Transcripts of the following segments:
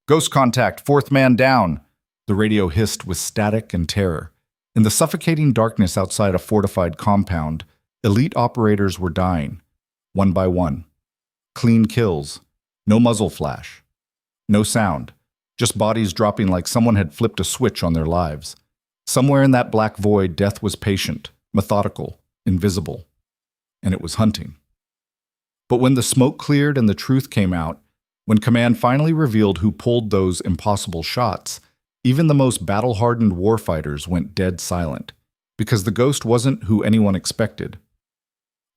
Ghost contact, fourth man down. The radio hissed with static and terror. In the suffocating darkness outside a fortified compound, elite operators were dying, one by one. Clean kills. No muzzle flash. No sound. Just bodies dropping like someone had flipped a switch on their lives. Somewhere in that black void, death was patient, methodical, invisible. And it was hunting. But when the smoke cleared and the truth came out, when command finally revealed who pulled those impossible shots, even the most battle-hardened warfighters went dead silent, because the ghost wasn't who anyone expected.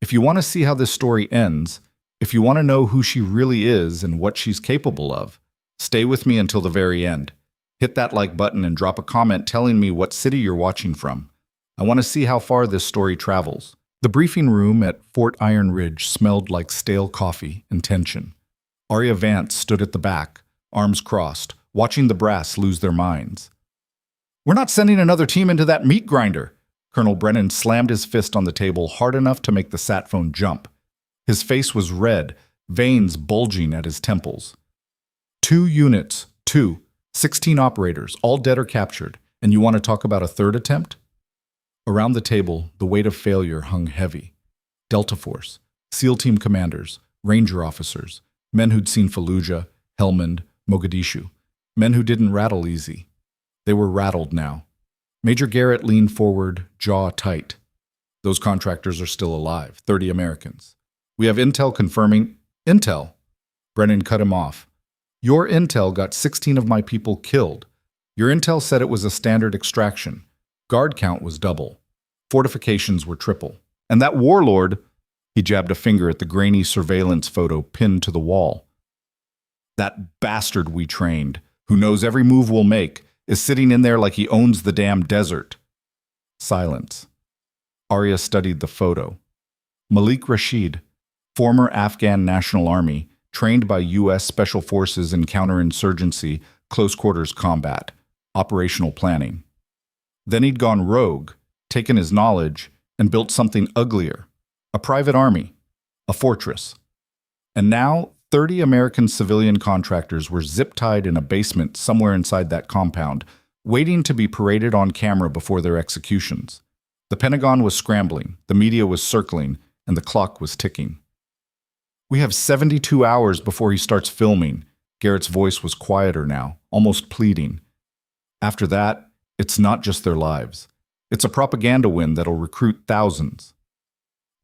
If you want to see how this story ends, if you want to know who she really is and what she's capable of, stay with me until the very end. Hit that like button and drop a comment telling me what city you're watching from. I want to see how far this story travels. The briefing room at Fort Iron Ridge smelled like stale coffee and tension. Arya Vance stood at the back, arms crossed, watching the brass lose their minds. "We're not sending another team into that meat grinder." Colonel Brennan slammed his fist on the table hard enough to make the sat phone jump. His face was red, veins bulging at his temples. 2 units, 16 operators, all dead or captured, and you want to talk about a third attempt? Around the table, the weight of failure hung heavy. Delta Force, SEAL Team commanders, Ranger officers, men who'd seen Fallujah, Helmand, Mogadishu, men who didn't rattle easy. They were rattled now. Major Garrett leaned forward, jaw tight. "Those contractors are still alive, 30 Americans. We have intel confirming—" "Intel?" Brennan cut him off. "Your intel got 16 of my people killed. Your intel said it was a standard extraction. Guard count was double. Fortifications were triple. And that warlord," he jabbed a finger at the grainy surveillance photo pinned to the wall. "That bastard we trained, who knows every move we'll make, is sitting in there like he owns the damn desert." Silence. Arya studied the photo. Malik Rashid, former Afghan National Army, trained by U.S. Special Forces in counterinsurgency, close-quarters combat, operational planning. Then he'd gone rogue, taken his knowledge, and built something uglier. A private army. A fortress. And now, 30 American civilian contractors were zip-tied in a basement somewhere inside that compound, waiting to be paraded on camera before their executions. The Pentagon was scrambling, the media was circling, and the clock was ticking. "We have 72 hours before he starts filming." Garrett's voice was quieter now, almost pleading. "After that, it's not just their lives. It's a propaganda win that'll recruit thousands."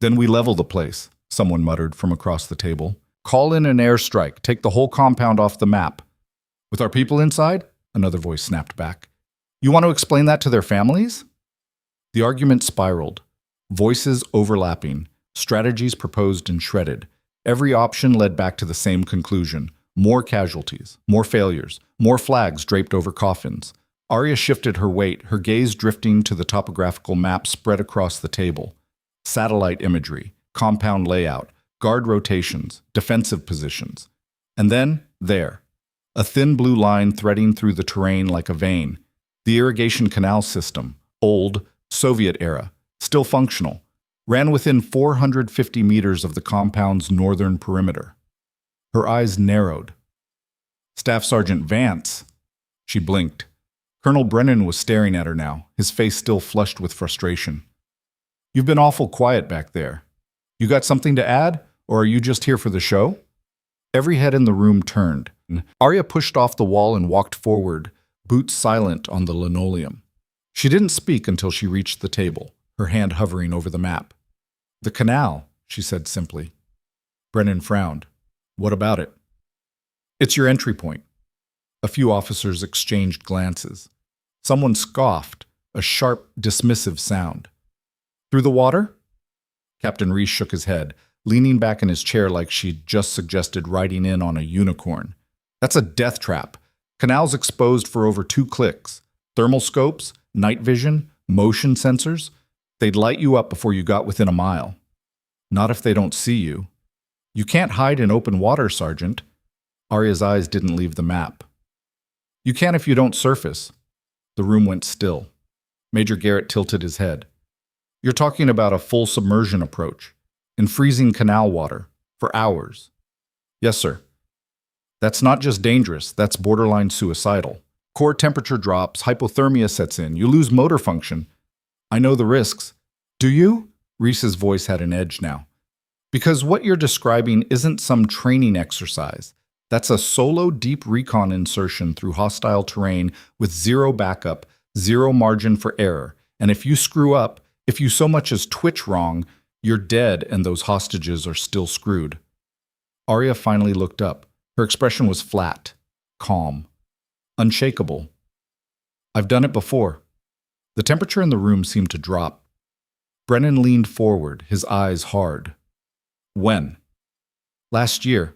"Then we level the place," someone muttered from across the table. "Call in an airstrike, take the whole compound off the map." "With our people inside?" another voice snapped back. "You want to explain that to their families?" The argument spiraled. Voices overlapping, strategies proposed and shredded. Every option led back to the same conclusion. More casualties, more failures, more flags draped over coffins. Arya shifted her weight, her gaze drifting to the topographical map spread across the table. Satellite imagery, compound layout, guard rotations, defensive positions. And then, there, a thin blue line threading through the terrain like a vein. The irrigation canal system, old, Soviet era, still functional, ran within 450 meters of the compound's northern perimeter. Her eyes narrowed. "Staff Sergeant Vance." She blinked. Colonel Brennan was staring at her now, his face still flushed with frustration. "You've been awful quiet back there. You got something to add, or are you just here for the show?" Every head in the room turned. Arya pushed off the wall and walked forward, boots silent on the linoleum. She didn't speak until she reached the table, her hand hovering over the map. "The canal," she said simply. Brennan frowned. "What about it?" "It's your entry point." A few officers exchanged glances. Someone scoffed, a sharp, dismissive sound. "Through the water?" Captain Reese shook his head, leaning back in his chair like she'd just suggested riding in on a unicorn. "That's a death trap. Canals exposed for over 2 clicks. Thermal scopes, night vision, motion sensors. They'd light you up before you got within a mile. Not if they don't see you. You can't hide in open water, Sergeant." Arya's eyes didn't leave the map. "You can if you don't surface." The room went still. Major Garrett tilted his head. "You're talking about a full submersion approach, in freezing canal water, for hours." "Yes, sir." That's not just dangerous, that's borderline suicidal. Core temperature drops, hypothermia sets in, you lose motor function. I know the risks. Do you? Reese's voice had an edge now. Because what you're describing isn't some training exercise. That's a solo deep recon insertion through hostile terrain with zero backup, zero margin for error. And if you screw up, if you so much as twitch wrong, you're dead and those hostages are still screwed. Arya finally looked up. Her expression was flat, calm, unshakable. I've done it before. The temperature in the room seemed to drop. Brennan leaned forward, his eyes hard. When? Last year.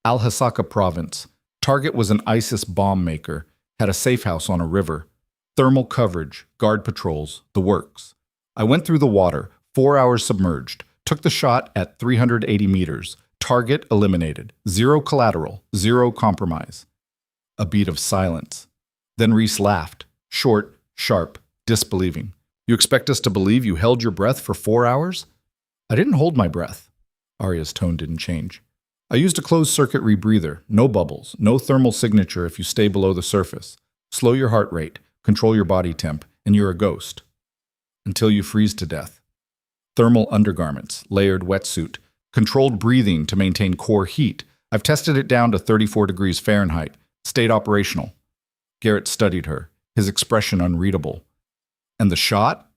Al-Hasaka province. Target was an ISIS bomb maker, had a safe house on a river. Thermal coverage, guard patrols, the works. I went through the water, 4 hours submerged, took the shot at 380 meters. Target eliminated. Zero collateral, zero compromise. A beat of silence. Then Reese laughed, short, sharp, disbelieving. You expect us to believe you held your breath for 4 hours? I didn't hold my breath. Arya's tone didn't change. I used a closed-circuit rebreather, no bubbles, no thermal signature if you stay below the surface. Slow your heart rate, control your body temp, and you're a ghost. Until you freeze to death. Thermal undergarments, layered wetsuit, controlled breathing to maintain core heat. I've tested it down to 34 degrees Fahrenheit. Stayed operational. Garrett studied her, his expression unreadable. And the shot?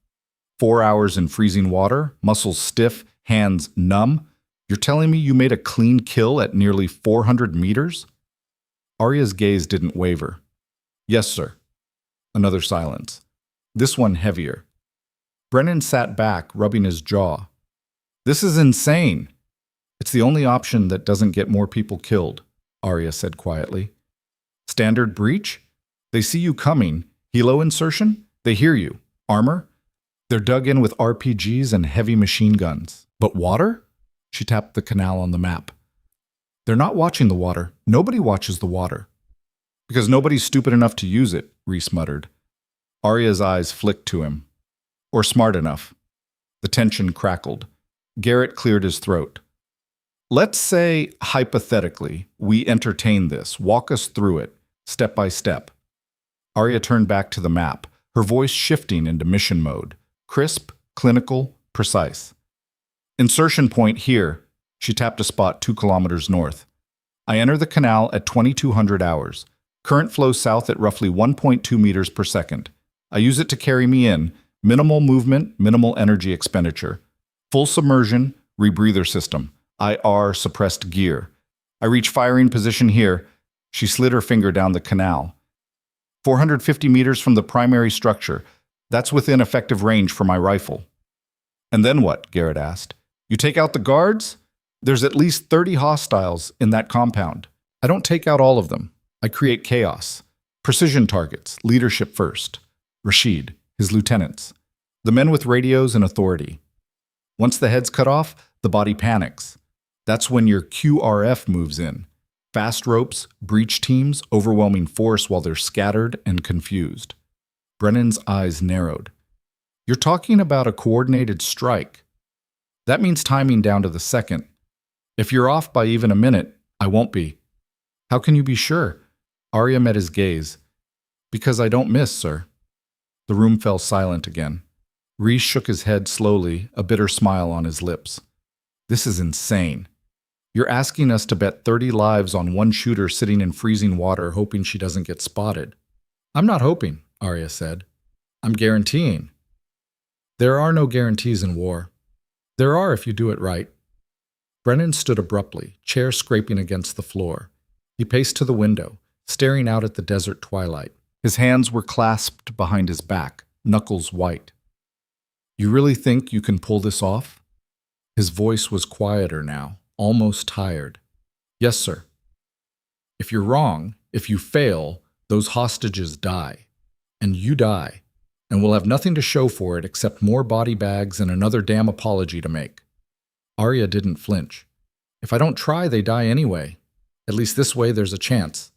4 hours in freezing water, muscles stiff, hands numb. You're telling me you made a clean kill at nearly 400 meters? Arya's gaze didn't waver. Yes, sir. Another silence. This one heavier. Brennan sat back, rubbing his jaw. This is insane. It's the only option that doesn't get more people killed, Arya said quietly. Standard breach? They see you coming. Helo insertion? They hear you. Armor? They're dug in with RPGs and heavy machine guns. But water? She tapped the canal on the map. They're not watching the water. Nobody watches the water. Because nobody's stupid enough to use it, Reese muttered. Arya's eyes flicked to him. Or smart enough. The tension crackled. Garrett cleared his throat. Let's say, hypothetically, we entertain this. Walk us through it, step by step. Arya turned back to the map, her voice shifting into mission mode. Crisp, clinical, precise. Insertion point here. She tapped a spot 2 kilometers north. I enter the canal at 2200 hours. Current flow south at roughly 1.2 meters per second. I use it to carry me in. Minimal movement, minimal energy expenditure. Full submersion, rebreather system. IR suppressed gear. I reach firing position here. She slid her finger down the canal. 450 meters from the primary structure. That's within effective range for my rifle. And then what? Garrett asked. You take out the guards? There's at least 30 hostiles in that compound. I don't take out all of them. I create chaos. Precision targets, leadership first. Rashid, his lieutenants. The men with radios and authority. Once the head's cut off, the body panics. That's when your QRF moves in. Fast ropes, breach teams, overwhelming force while they're scattered and confused. Brennan's eyes narrowed. You're talking about a coordinated strike. That means timing down to the second. If you're off by even a minute, I won't be. How can you be sure? Arya met his gaze. Because I don't miss, sir. The room fell silent again. Reese shook his head slowly, a bitter smile on his lips. This is insane. You're asking us to bet 30 lives on one shooter sitting in freezing water hoping she doesn't get spotted. I'm not hoping, Arya said. I'm guaranteeing. There are no guarantees in war. There are if you do it right. Brennan stood abruptly, chair scraping against the floor. He paced to the window, staring out at the desert twilight. His hands were clasped behind his back, knuckles white. You really think you can pull this off? His voice was quieter now, almost tired. Yes, sir. If you're wrong, if you fail, those hostages die. And you die. And we'll have nothing to show for it except more body bags and another damn apology to make. Arya didn't flinch. If I don't try, they die anyway. At least this way there's a chance.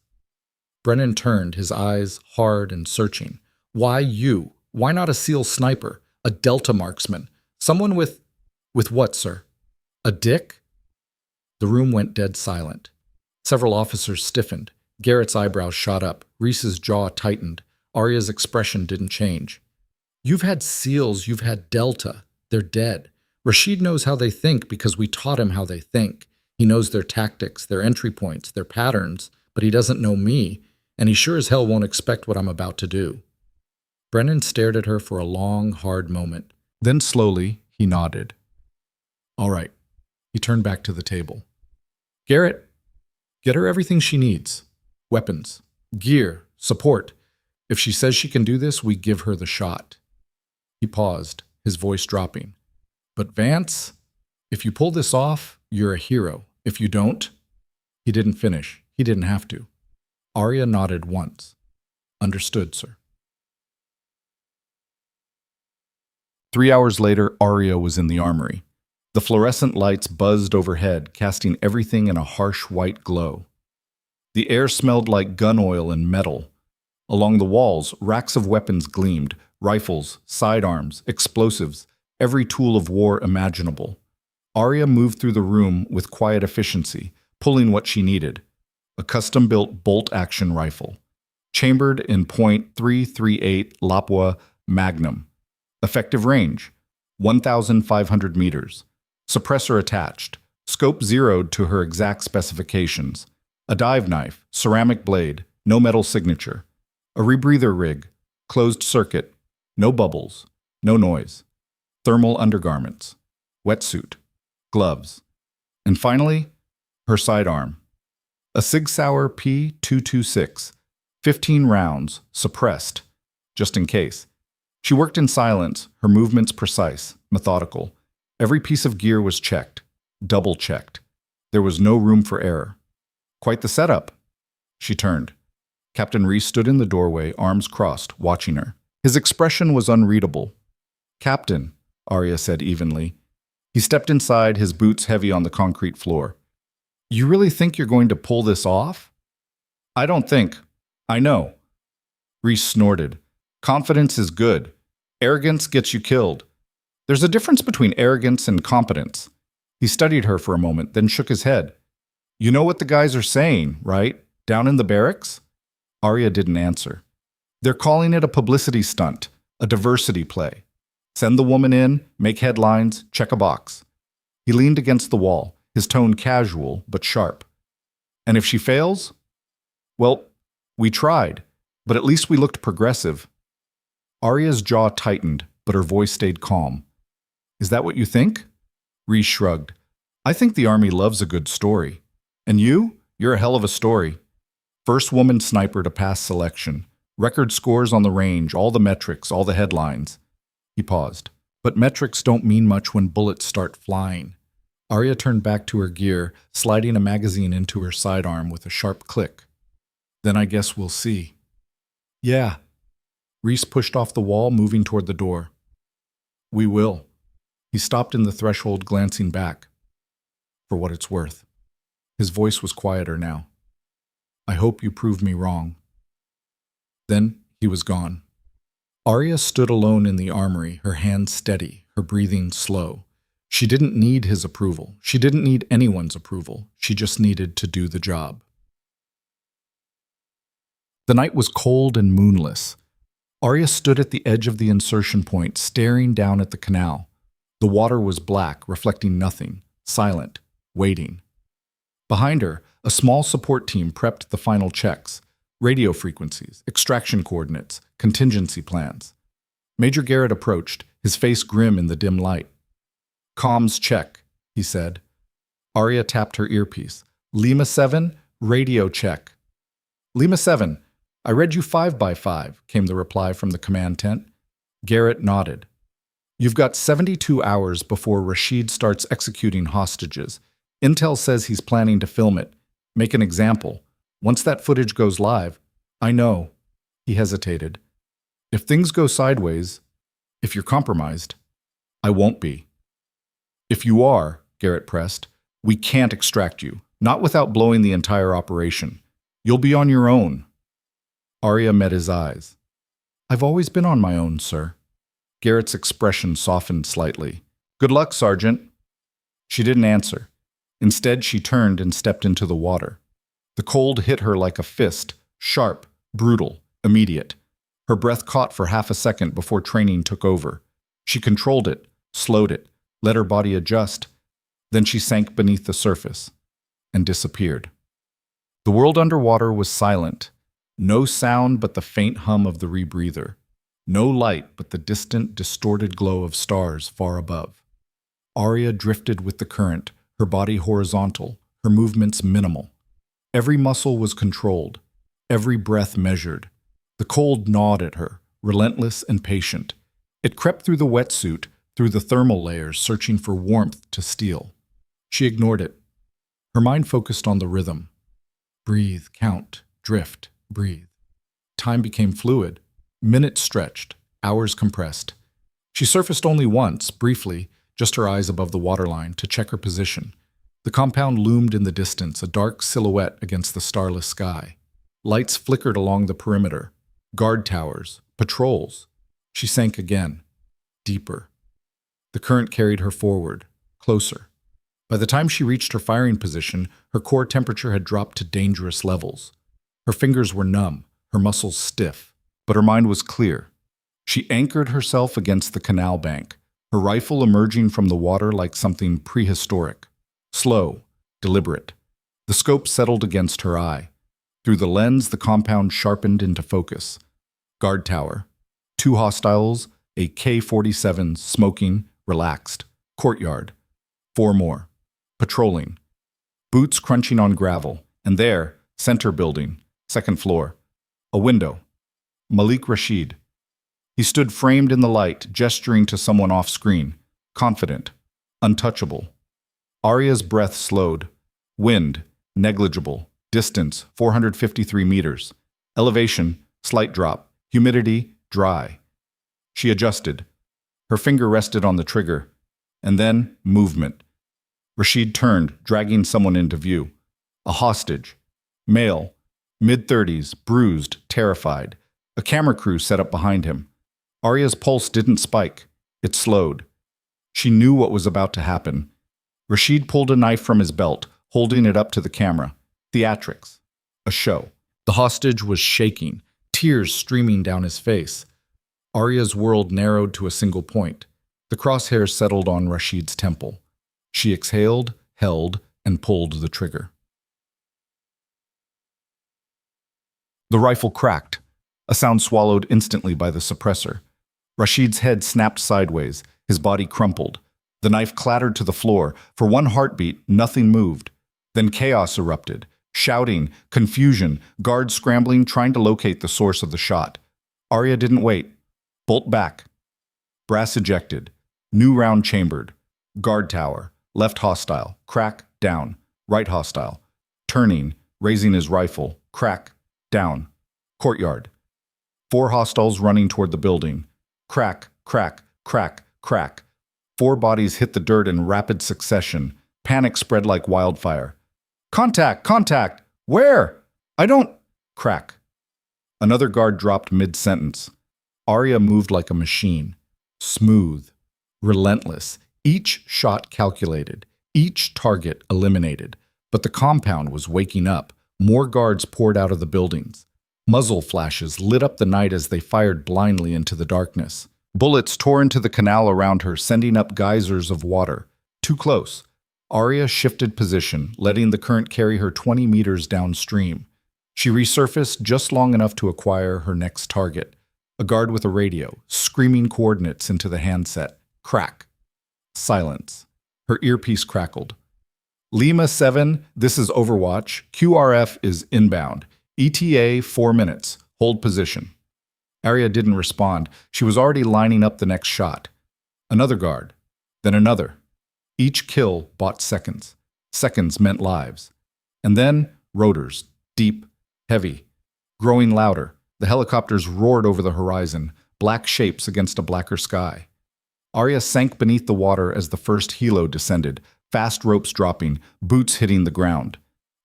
Brennan turned, his eyes hard and searching. Why you? Why not a SEAL sniper? A Delta marksman? Someone with... With what, sir? A dick? The room went dead silent. Several officers stiffened. Garrett's eyebrows shot up. Reese's jaw tightened. Arya's expression didn't change. You've had SEALs, you've had Delta. They're dead. Rashid knows how they think because we taught him how they think. He knows their tactics, their entry points, their patterns, but he doesn't know me, and he sure as hell won't expect what I'm about to do. Brennan stared at her for a long, hard moment. Then slowly, he nodded. All right. He turned back to the table. Garrett, get her everything she needs. Weapons, gear, support. If she says she can do this, we give her the shot. He paused, his voice dropping. But Vance, if you pull this off, you're a hero. If you don't, he didn't finish. He didn't have to. Arya nodded once. Understood, sir. 3 hours later, Arya was in the armory. The fluorescent lights buzzed overhead, casting everything in a harsh white glow. The air smelled like gun oil and metal. Along the walls, racks of weapons gleamed, rifles, sidearms, explosives, every tool of war imaginable. Arya moved through the room with quiet efficiency, pulling what she needed. A custom-built bolt-action rifle, chambered in .338 Lapua Magnum. Effective range, 1,500 meters. Suppressor attached, scope zeroed to her exact specifications. A dive knife, ceramic blade, no metal signature. A rebreather rig, closed circuit, no bubbles, no noise. Thermal undergarments, wetsuit, gloves. And finally, her sidearm. A Sig Sauer P226, 15 rounds, suppressed, just in case. She worked in silence, her movements precise, methodical. Every piece of gear was checked, double-checked. There was no room for error. Quite the setup. She turned. Captain Reese stood in the doorway, arms crossed, watching her. His expression was unreadable. Captain, Arya said evenly. He stepped inside, his boots heavy on the concrete floor. You really think you're going to pull this off? I don't think. I know. Reese snorted. Confidence is good. Arrogance gets you killed. There's a difference between arrogance and competence. He studied her for a moment, then shook his head. You know what the guys are saying, right? Down in the barracks? Arya didn't answer. They're calling it a publicity stunt, a diversity play. Send the woman in, make headlines, check a box. He leaned against the wall, his tone casual but sharp. And if she fails? Well, we tried, but at least we looked progressive. Arya's jaw tightened, but her voice stayed calm. Is that what you think? Reese shrugged. I think the Army loves a good story. And you're a hell of a story. First woman sniper to pass selection. Record scores on the range, all the metrics, all the headlines. He paused. But metrics don't mean much when bullets start flying. Arya turned back to her gear, sliding a magazine into her sidearm with a sharp click. Then I guess we'll see. Yeah. Reese pushed off the wall, moving toward the door. We will. He stopped in the threshold, glancing back. For what it's worth. His voice was quieter now. I hope you prove me wrong. Then he was gone. Arya stood alone in the armory, her hands steady, her breathing slow. She didn't need his approval. She didn't need anyone's approval. She just needed to do the job. The night was cold and moonless. Arya stood at the edge of the insertion point, staring down at the canal. The water was black, reflecting nothing, silent, waiting. Behind her, a small support team prepped the final checks, radio frequencies, extraction coordinates, contingency plans. Major Garrett approached, his face grim in the dim light. Comms check, he said. Arya tapped her earpiece. Lima 7, radio check. Lima 7, I read you 5 by 5, came the reply from the command tent. Garrett nodded. You've got 72 hours before Rashid starts executing hostages. Intel says he's planning to film it. Make an example. Once that footage goes live, I know. He hesitated. If things go sideways, if you're compromised, I won't be. If you are, Garrett pressed, we can't extract you, not without blowing the entire operation. You'll be on your own. Arya met his eyes. I've always been on my own, sir. Garrett's expression softened slightly. Good luck, Sergeant. She didn't answer. Instead, she turned and stepped into the water. The cold hit her like a fist, sharp, brutal, immediate. Her breath caught for half a second before training took over. She controlled it, slowed it, let her body adjust. Then she sank beneath the surface and disappeared. The world underwater was silent. No sound but the faint hum of the rebreather. No light but the distant, distorted glow of stars far above. Arya drifted with the current, her body horizontal, her movements minimal. Every muscle was controlled, every breath measured. The cold gnawed at her, relentless and patient. It crept through the wetsuit, through the thermal layers, searching for warmth to steal. She ignored it. Her mind focused on the rhythm. Breathe, count, drift, breathe. Time became fluid. Minutes stretched, hours compressed. She surfaced only once, briefly, just her eyes above the waterline, to check her position. The compound loomed in the distance, a dark silhouette against the starless sky. Lights flickered along the perimeter. Guard towers, patrols. She sank again, deeper. The current carried her forward, closer. By the time she reached her firing position, her core temperature had dropped to dangerous levels. Her fingers were numb, her muscles stiff, but her mind was clear. She anchored herself against the canal bank, her rifle emerging from the water like something prehistoric. Slow, deliberate. The scope settled against her eye. Through the lens, the compound sharpened into focus. Guard tower. 2 hostiles, a K-47 smoking, relaxed. Courtyard. 4 more. Patrolling. Boots crunching on gravel. And there, center building, 2nd floor. A window. Malik Rashid. He stood framed in the light, gesturing to someone off-screen. Confident. Untouchable. Arya's breath slowed. Wind. Negligible. Distance, 453 meters. Elevation, slight drop. Humidity, dry. She adjusted. Her finger rested on the trigger. And then, movement. Rashid turned, dragging someone into view. A hostage. Male. Mid-30s, bruised, terrified. A camera crew set up behind him. Arya's pulse didn't spike. It slowed. She knew what was about to happen. Rashid pulled a knife from his belt, holding it up to the camera. Theatrics. A show. The hostage was shaking, tears streaming down his face. Arya's world narrowed to a single point. The crosshairs settled on Rashid's temple. She exhaled, held, and pulled the trigger. The rifle cracked, a sound swallowed instantly by the suppressor. Rashid's head snapped sideways, his body crumpled. The knife clattered to the floor. For one heartbeat, nothing moved. Then chaos erupted. Shouting, confusion, guards scrambling, trying to locate the source of the shot. Arya didn't wait. Bolt back. Brass ejected. New round chambered. Guard tower. Left hostile. Crack, down. Right hostile. Turning, raising his rifle. Crack, down. Courtyard. 4 hostiles running toward the building. Crack, crack, crack, crack. 4 bodies hit the dirt in rapid succession. Panic spread like wildfire. Contact! Contact! Where? I don't... Crack. Another guard dropped mid-sentence. Arya moved like a machine. Smooth. Relentless. Each shot calculated. Each target eliminated. But the compound was waking up. More guards poured out of the buildings. Muzzle flashes lit up the night as they fired blindly into the darkness. Bullets tore into the canal around her, sending up geysers of water. Too close. Arya shifted position, letting the current carry her 20 meters downstream. She resurfaced just long enough to acquire her next target. A guard with a radio, screaming coordinates into the handset. Crack. Silence. Her earpiece crackled. Lima 7, this is Overwatch. QRF is inbound. ETA 4 minutes. Hold position. Arya didn't respond. She was already lining up the next shot. Another guard. Then another. Each kill bought seconds. Seconds meant lives. And then, rotors. Deep. Heavy. Growing louder. The helicopters roared over the horizon, black shapes against a blacker sky. Arya sank beneath the water as the first helo descended, fast ropes dropping, boots hitting the ground.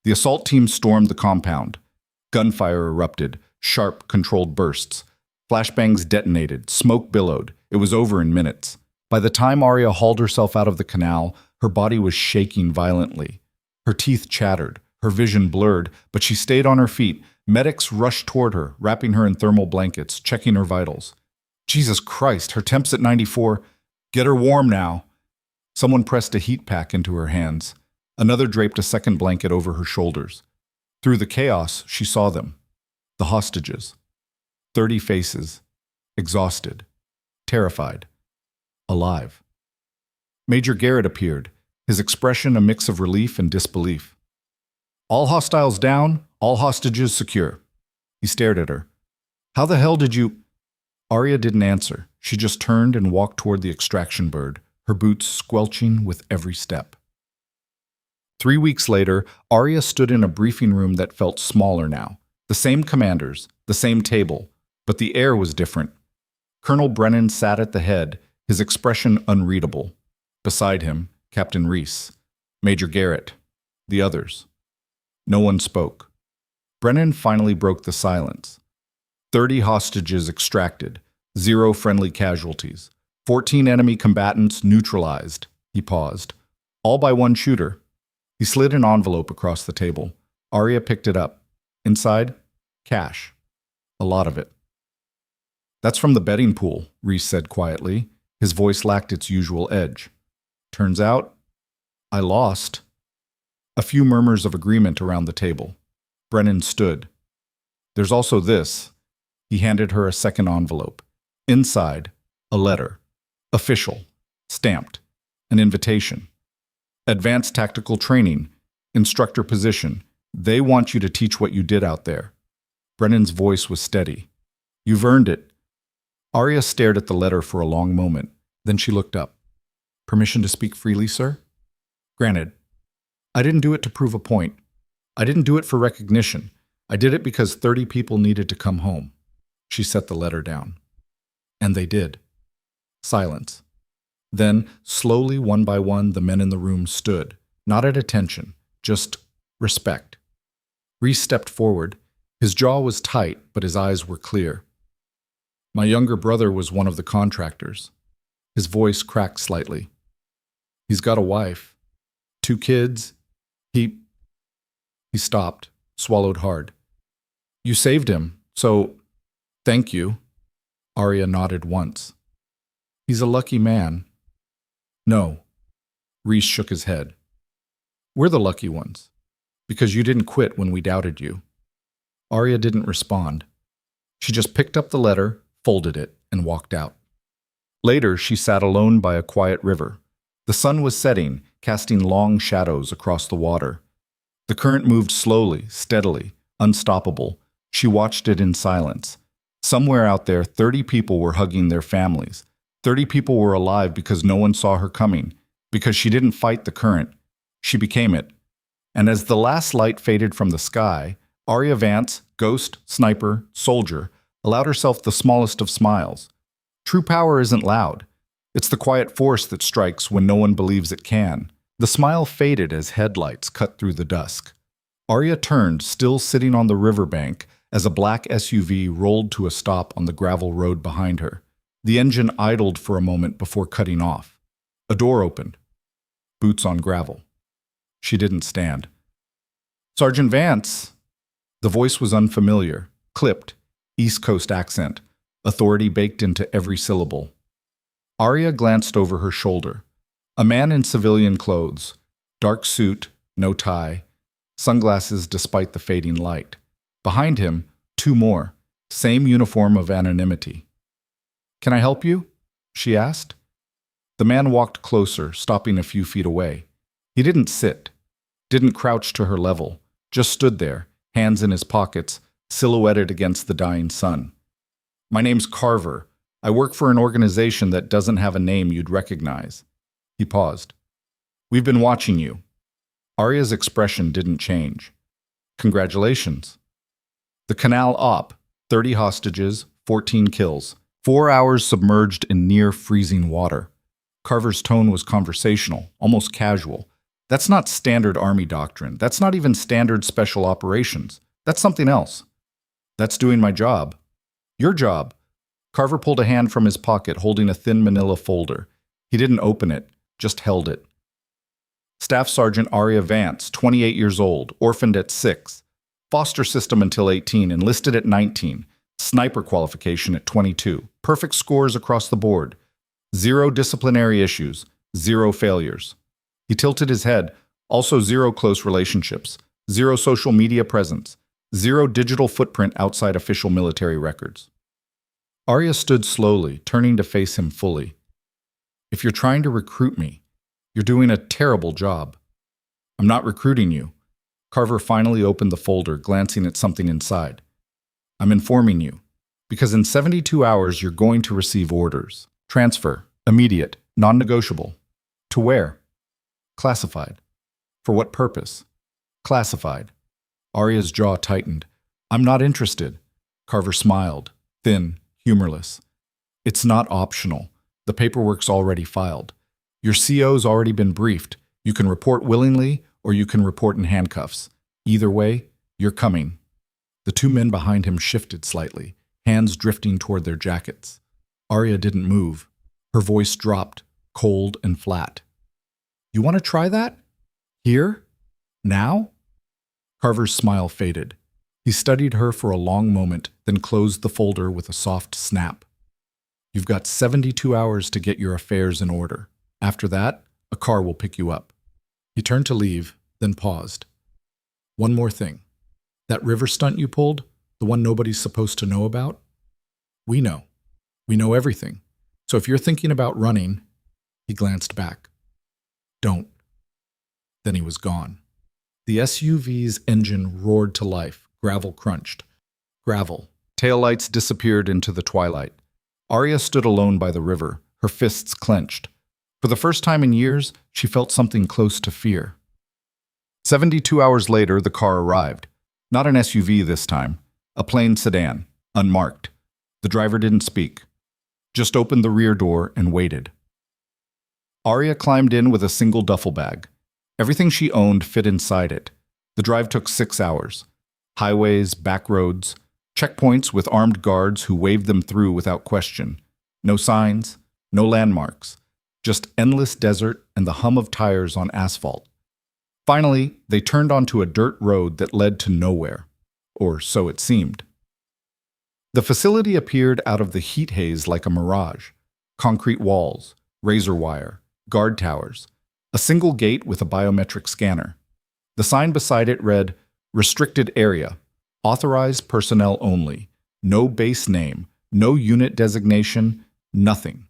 The assault team stormed the compound. Gunfire erupted, sharp, controlled bursts. Flashbangs detonated, smoke billowed. It was over in minutes. By the time Arya hauled herself out of the canal, her body was shaking violently. Her teeth chattered, her vision blurred, but she stayed on her feet. Medics rushed toward her, wrapping her in thermal blankets, checking her vitals. Jesus Christ, her temp's at 94. Get her warm now. Someone pressed a heat pack into her hands. Another draped a second blanket over her shoulders. Through the chaos, she saw them. The hostages. 30 faces. Exhausted. Terrified. Alive. Major Garrett appeared, his expression a mix of relief and disbelief. All hostiles down, all hostages secure. He stared at her. How the hell did you... Arya didn't answer. She just turned and walked toward the extraction bird, her boots squelching with every step. 3 weeks later, Arya stood in a briefing room that felt smaller now. The same commanders, the same table, but the air was different. Colonel Brennan sat at the head, his expression unreadable. Beside him, Captain Reese, Major Garrett, the others. No one spoke. Brennan finally broke the silence. 30 hostages extracted, 0 friendly casualties, 14 enemy combatants neutralized. He paused. All by one shooter. He slid an envelope across the table. Arya picked it up. Inside, cash. A lot of it. That's from the betting pool, Reese said quietly. His voice lacked its usual edge. Turns out, I lost. A few murmurs of agreement around the table. Brennan stood. There's also this. He handed her a second envelope. Inside, a letter. Official. Stamped. An invitation. Advanced tactical training. Instructor position. They want you to teach what you did out there. Brennan's voice was steady. You've earned it. Arya stared at the letter for a long moment. Then she looked up. Permission to speak freely, sir? Granted. I didn't do it to prove a point. I didn't do it for recognition. I did it because 30 people needed to come home. She set the letter down. And they did. Silence. Then, slowly, one by one, the men in the room stood, not at attention, just respect. Reese stepped forward. His jaw was tight, but his eyes were clear. My younger brother was one of the contractors. His voice cracked slightly. He's got a wife. 2 kids. He stopped, swallowed hard. You saved him, so thank you. Arya nodded once. He's a lucky man. No. Reese shook his head. We're the lucky ones, because you didn't quit when we doubted you. Arya didn't respond. She just picked up the letter, folded it, and walked out. Later, she sat alone by a quiet river. The sun was setting, casting long shadows across the water. The current moved slowly, steadily, unstoppable. She watched it in silence. Somewhere out there, 30 people were hugging their families. 30 people were alive because no one saw her coming, because she didn't fight the current. She became it. And as the last light faded from the sky, Arya Vance, ghost, sniper, soldier, allowed herself the smallest of smiles. True power isn't loud. It's the quiet force that strikes when no one believes it can. The smile faded as headlights cut through the dusk. Arya turned, still sitting on the riverbank, as a black SUV rolled to a stop on the gravel road behind her. The engine idled for a moment before cutting off. A door opened. Boots on gravel. She didn't stand. Sergeant Vance! The voice was unfamiliar, clipped, East Coast accent, authority baked into every syllable. Arya glanced over her shoulder. A man in civilian clothes, dark suit, no tie, sunglasses despite the fading light. Behind him, 2 more, same uniform of anonymity. Can I help you? She asked. The man walked closer, stopping a few feet away. He didn't sit, didn't crouch to her level, just stood there, hands in his pockets, silhouetted against the dying sun. My name's Carver. I work for an organization that doesn't have a name you'd recognize. He paused. We've been watching you. Arya's expression didn't change. Congratulations. The Canal Op, 30 hostages, 14 kills, 4 hours submerged in near freezing water. Carver's tone was conversational, almost casual. That's not standard Army doctrine. That's not even standard special operations. That's something else. That's doing my job. Your job. Carver pulled a hand from his pocket, holding a thin manila folder. He didn't open it, just held it. Staff Sergeant Arya Vance, 28 years old, orphaned at 6. Foster system until 18, enlisted at 19. Sniper qualification at 22. Perfect scores across the board. 0 disciplinary issues. 0 failures. He tilted his head. Also 0 close relationships. 0 social media presence. 0 digital footprint outside official military records. Arya stood slowly, turning to face him fully. If you're trying to recruit me, you're doing a terrible job. I'm not recruiting you. Carver finally opened the folder, glancing at something inside. I'm informing you, because in 72 hours you're going to receive orders. Transfer, immediate, non-negotiable. To where? Classified. For what purpose? Classified. Arya's jaw tightened. I'm not interested. Carver smiled, thin, humorless. It's not optional. The paperwork's already filed. Your CO's already been briefed. You can report willingly or you can report in handcuffs. Either way, you're coming. The 2 men behind him shifted slightly, hands drifting toward their jackets. Arya didn't move. Her voice dropped, cold and flat. You want to try that? Here? Now? Carver's smile faded. He studied her for a long moment, then closed the folder with a soft snap. You've got 72 hours to get your affairs in order. After that, a car will pick you up. He turned to leave, then paused. One more thing. That river stunt you pulled, the one nobody's supposed to know about? We know. We know everything. So if you're thinking about running, he glanced back. Don't. Then he was gone. The SUV's engine roared to life. Gravel crunched. Gravel. Taillights disappeared into the twilight. Arya stood alone by the river, her fists clenched. For the first time in years, she felt something close to fear. 72 hours later, the car arrived. Not an SUV this time. A plain sedan, unmarked. The driver didn't speak. Just opened the rear door and waited. Arya climbed in with a single duffel bag. Everything she owned fit inside it. The drive took 6 hours. Highways, back roads, checkpoints with armed guards who waved them through without question. No signs, no landmarks. Just endless desert and the hum of tires on asphalt. Finally, they turned onto a dirt road that led to nowhere. Or so it seemed. The facility appeared out of the heat haze like a mirage. Concrete walls, razor wire, guard towers, a single gate with a biometric scanner. The sign beside it read, Restricted Area, Authorized Personnel Only, no base name, no unit designation, nothing.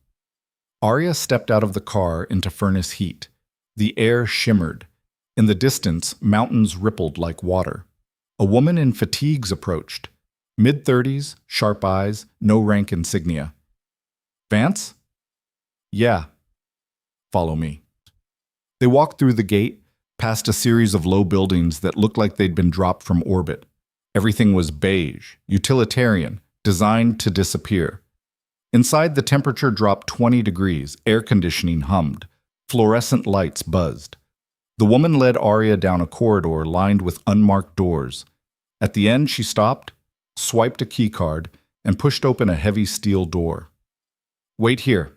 Arya stepped out of the car into furnace heat. The air shimmered. In the distance, mountains rippled like water. A woman in fatigues approached. Mid-30s, sharp eyes, no rank insignia. Vance? Yeah. Follow me. They walked through the gate, past a series of low buildings that looked like they'd been dropped from orbit. Everything was beige, utilitarian, designed to disappear. Inside, the temperature dropped 20 degrees, air conditioning hummed, fluorescent lights buzzed. The woman led Arya down a corridor lined with unmarked doors. At the end, she stopped, swiped a keycard, and pushed open a heavy steel door. Wait here.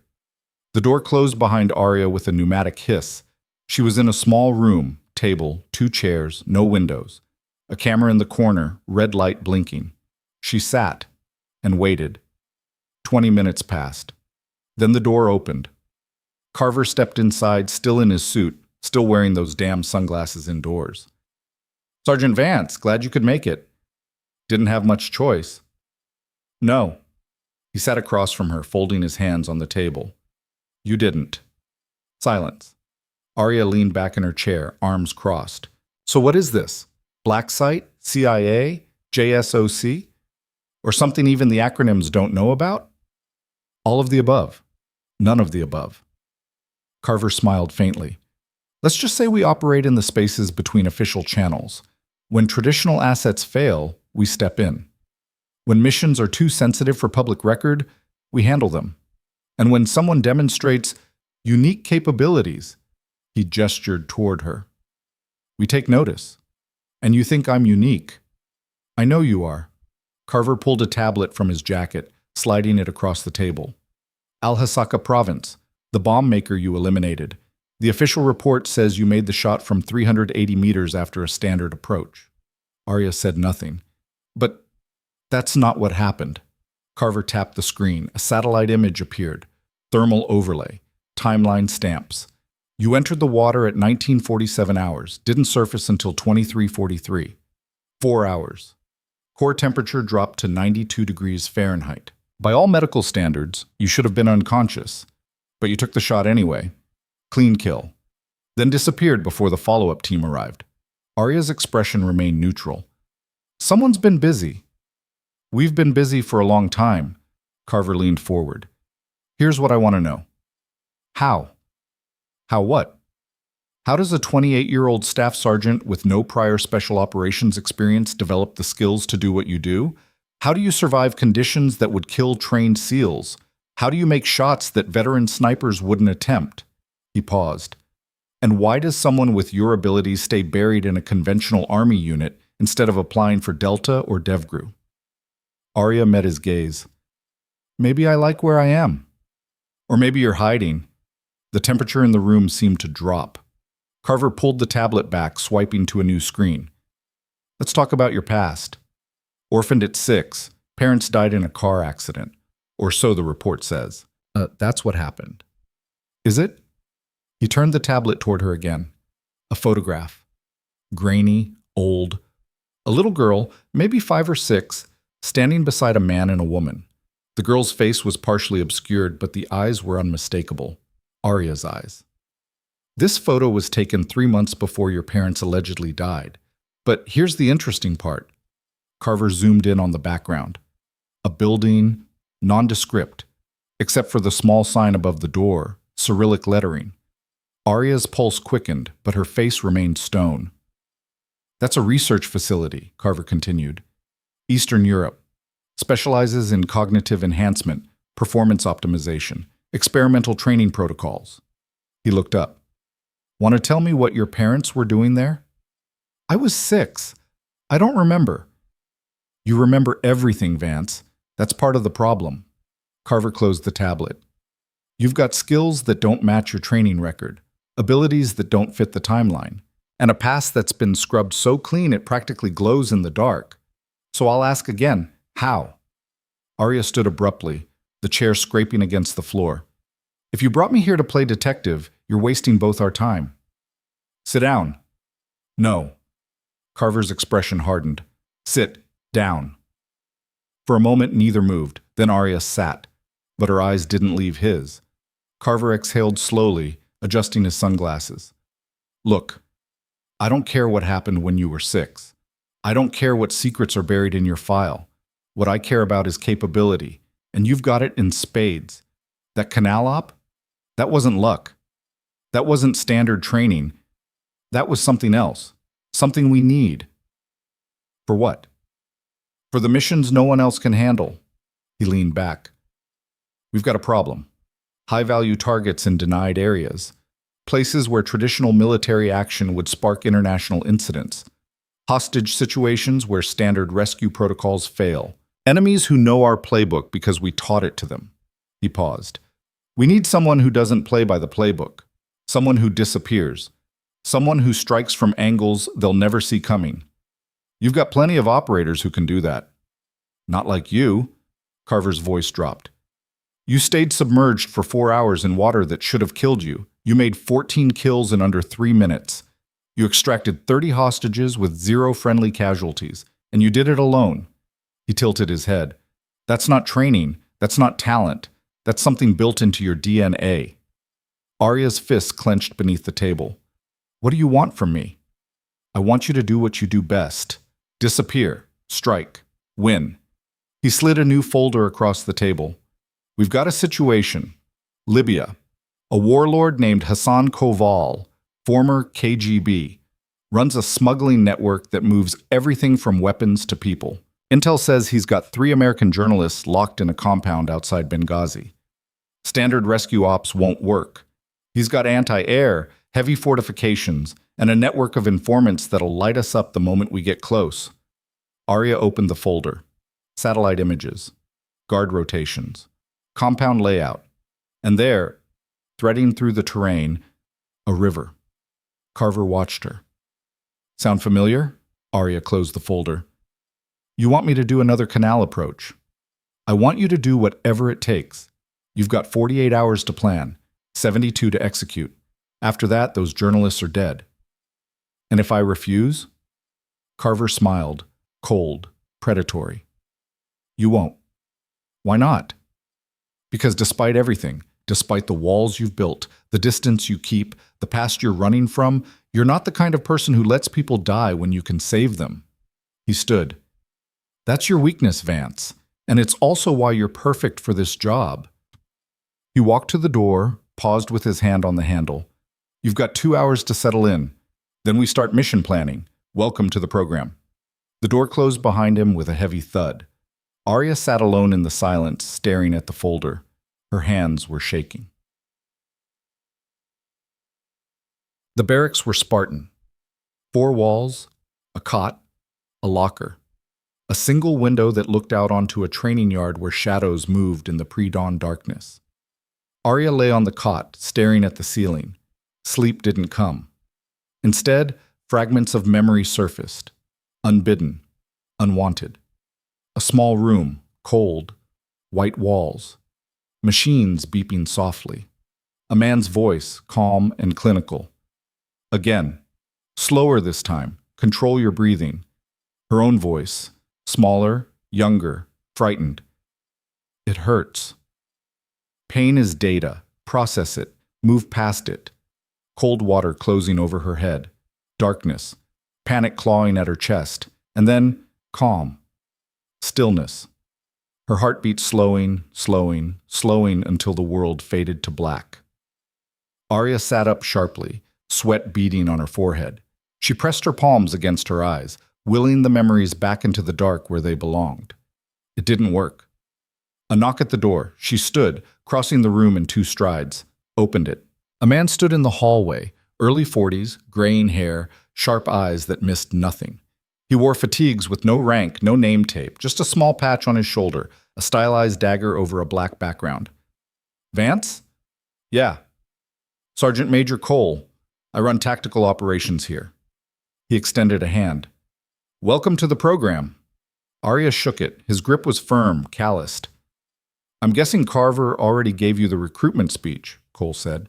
The door closed behind Arya with a pneumatic hiss. She was in a small room, table, 2 chairs, no windows. A camera in the corner, red light blinking. She sat and waited. 20 minutes passed. Then the door opened. Carver stepped inside, still in his suit, still wearing those damn sunglasses indoors. Sergeant Vance, glad you could make it. Didn't have much choice. No. He sat across from her, folding his hands on the table. You didn't. Silence. Arya leaned back in her chair, arms crossed. So what is this? Black Site? CIA? JSOC? Or something even the acronyms don't know about? All of the above. None of the above. Carver smiled faintly. Let's just say we operate in the spaces between official channels. When traditional assets fail, we step in. When missions are too sensitive for public record, we handle them. And when someone demonstrates unique capabilities, he gestured toward her. We take notice. And you think I'm unique. I know you are. Carver pulled a tablet from his jacket, sliding it across the table. Al-Hasaka Province, the bomb maker you eliminated. The official report says you made the shot from 380 meters after a standard approach. Arya said nothing. But that's not what happened. Carver tapped the screen. A satellite image appeared. Thermal overlay. Timeline stamps. You entered the water at 1947 hours. Didn't surface until 2343. 4 hours. Core temperature dropped to 92 degrees Fahrenheit. By all medical standards, you should have been unconscious. But you took the shot anyway. Clean kill. Then disappeared before the follow-up team arrived. Arya's expression remained neutral. Someone's been busy. We've been busy for a long time. Carver leaned forward. Here's what I want to know. How? How what? How does a 28-year-old staff sergeant with no prior special operations experience develop the skills to do what you do? How do you survive conditions that would kill trained SEALs? How do you make shots that veteran snipers wouldn't attempt? He paused. And why does someone with your abilities stay buried in a conventional army unit instead of applying for Delta or DevGru? Arya met his gaze. Maybe I like where I am. Or maybe you're hiding. The temperature in the room seemed to drop. Carver pulled the tablet back, swiping to a new screen. Let's talk about your past. Orphaned at 6, parents died in a car accident. Or so the report says. That's what happened. Is it? He turned the tablet toward her again. A photograph. Grainy, old. A little girl, maybe 5 or 6, standing beside a man and a woman. The girl's face was partially obscured, but the eyes were unmistakable. Arya's eyes. This photo was taken 3 months before your parents allegedly died. But here's the interesting part. Carver zoomed in on the background. A building, nondescript, except for the small sign above the door, Cyrillic lettering. Arya's pulse quickened, but her face remained stone. That's a research facility, Carver continued. Eastern Europe. Specializes in cognitive enhancement, performance optimization, experimental training protocols. He looked up. Want to tell me what your parents were doing there? I was 6. I don't remember. You remember everything, Vance. That's part of the problem. Carver closed the tablet. You've got skills that don't match your training record, abilities that don't fit the timeline, and a past that's been scrubbed so clean it practically glows in the dark. So I'll ask again, how? Arya stood abruptly, the chair scraping against the floor. If you brought me here to play detective, you're wasting both our time. Sit down. No. Carver's expression hardened. Sit down. For a moment, neither moved. Then Arya sat, but her eyes didn't leave his. Carver exhaled slowly, adjusting his sunglasses. Look, I don't care what happened when you were 6. I don't care what secrets are buried in your file. What I care about is capability, and you've got it in spades. That canal op? That wasn't luck. That wasn't standard training. That was something else. Something we need. For what? For the missions no one else can handle. He leaned back. We've got a problem. High-value targets in denied areas. Places where traditional military action would spark international incidents. Hostage situations where standard rescue protocols fail. Enemies who know our playbook because we taught it to them. He paused. We need someone who doesn't play by the playbook. Someone who disappears. Someone who strikes from angles they'll never see coming. You've got plenty of operators who can do that. Not like you. Carver's voice dropped. You stayed submerged for 4 hours in water that should have killed you. You made 14 kills in under 3 minutes. You extracted 30 hostages with 0 friendly casualties, and you did it alone. He tilted his head. That's not training. That's not talent. That's something built into your DNA. Arya's fists clenched beneath the table. What do you want from me? I want you to do what you do best. Disappear. Strike. Win. He slid a new folder across the table. We've got a situation. Libya. A warlord named Hassan Koval, former KGB, runs a smuggling network that moves everything from weapons to people. Intel says he's got 3 American journalists locked in a compound outside Benghazi. Standard rescue ops won't work. He's got anti-air, heavy fortifications, and a network of informants that'll light us up the moment we get close. Arya opened the folder. Satellite images. Guard rotations. Compound layout. And there, threading through the terrain, A river. Carver watched her. Sound familiar? Arya closed the folder. You want me to do another canal approach? I want you to do whatever it takes. You've got 48 hours to plan, 72 to execute. After that, those journalists are dead. And if I refuse? Carver smiled, cold, predatory. You won't. Why not? Because despite everything, despite the walls you've built, the distance you keep, the past you're running from, you're not the kind of person who lets people die when you can save them. He stood. That's your weakness, Vance, and it's also why you're perfect for this job. He walked to the door, paused with his hand on the handle. You've got 2 hours to settle in. Then we start mission planning. Welcome to the program. The door closed behind him with a heavy thud. Arya sat alone in the silence, staring at the folder. Her hands were shaking. The barracks were Spartan. 4 walls, a cot, a locker. A single window that looked out onto a training yard where shadows moved in the pre-dawn darkness. Arya lay on the cot, staring at the ceiling. Sleep didn't come. Instead, fragments of memory surfaced. Unbidden, unwanted. A small room, cold, white walls. Machines beeping softly. A man's voice, calm and clinical. Again, slower this time. Control your breathing. Her own voice, smaller, younger, frightened. It hurts. Pain is data. Process it. Move past it. Cold water closing over her head. Darkness. Panic clawing at her chest. And then calm. Stillness. Her heartbeat slowing, slowing until the world faded to black. Arya sat up sharply, sweat beading on her forehead. She pressed her palms against her eyes, willing the memories back into the dark where they belonged. It didn't work. A knock at the door. She stood, crossing the room in 2 strides, opened it. A man stood in the hallway, early 40s, graying hair, sharp eyes that missed nothing. He wore fatigues with no rank, no name tape, just a small patch on his shoulder, a stylized dagger over a black background. Vance? Yeah. Sergeant Major Cole. I run tactical operations here. He extended a hand. Welcome to the program. Arya shook it. His grip was firm, calloused. I'm guessing Carver already gave you the recruitment speech, Cole said.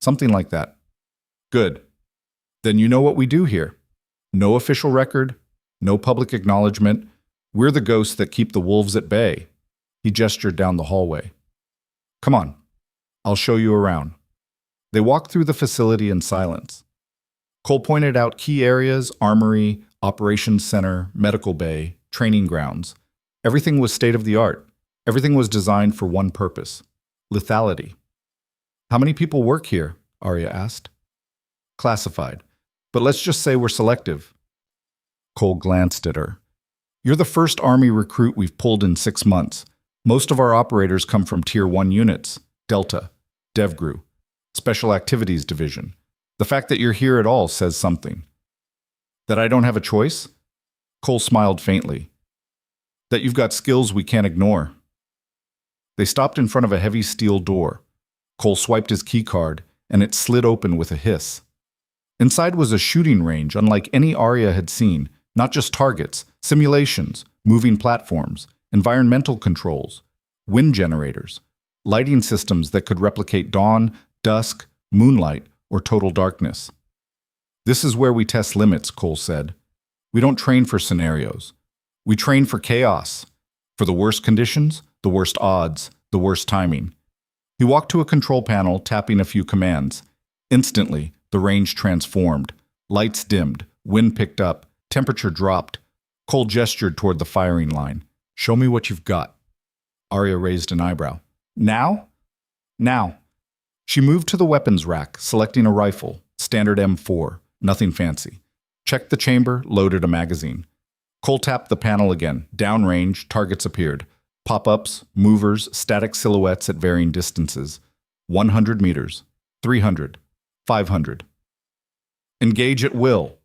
Something like that. Good. Then you know what we do here. No official record, no public acknowledgement. We're the ghosts that keep the wolves at bay. He gestured down the hallway. Come on, I'll show you around. They walked through the facility in silence. Cole pointed out key areas, armory, operations center, medical bay, training grounds. Everything was state-of-the-art. Everything was designed for one purpose: lethality. How many people work here? Arya asked. Classified. But let's just say we're selective. Cole glanced at her. You're the first Army recruit we've pulled in 6 months. Most of our operators come from Tier 1 units, Delta, DevGru, Special Activities Division. The fact that you're here at all says something. That I don't have a choice? Cole smiled faintly. That you've got skills we can't ignore. They stopped in front of a heavy steel door. Cole swiped his keycard, and it slid open with a hiss. Inside was a shooting range unlike any Arya had seen, not just targets, simulations, moving platforms, environmental controls, wind generators, lighting systems that could replicate dawn, dusk, moonlight, or total darkness. This is where we test limits, Cole said. We don't train for scenarios. We train for chaos, for the worst conditions, the worst odds, the worst timing. He walked to a control panel, tapping a few commands. Instantly, the range transformed. Lights dimmed, wind picked up, temperature dropped. Cole gestured toward the firing line. Show me what you've got. Arya raised an eyebrow. Now? Now. She moved to the weapons rack, selecting a rifle, standard M4, nothing fancy. Checked the chamber, loaded a magazine. Cole tapped the panel again. Downrange, targets appeared. Pop-ups, movers, static silhouettes at varying distances. 100 meters, 300, 500. Engage at will.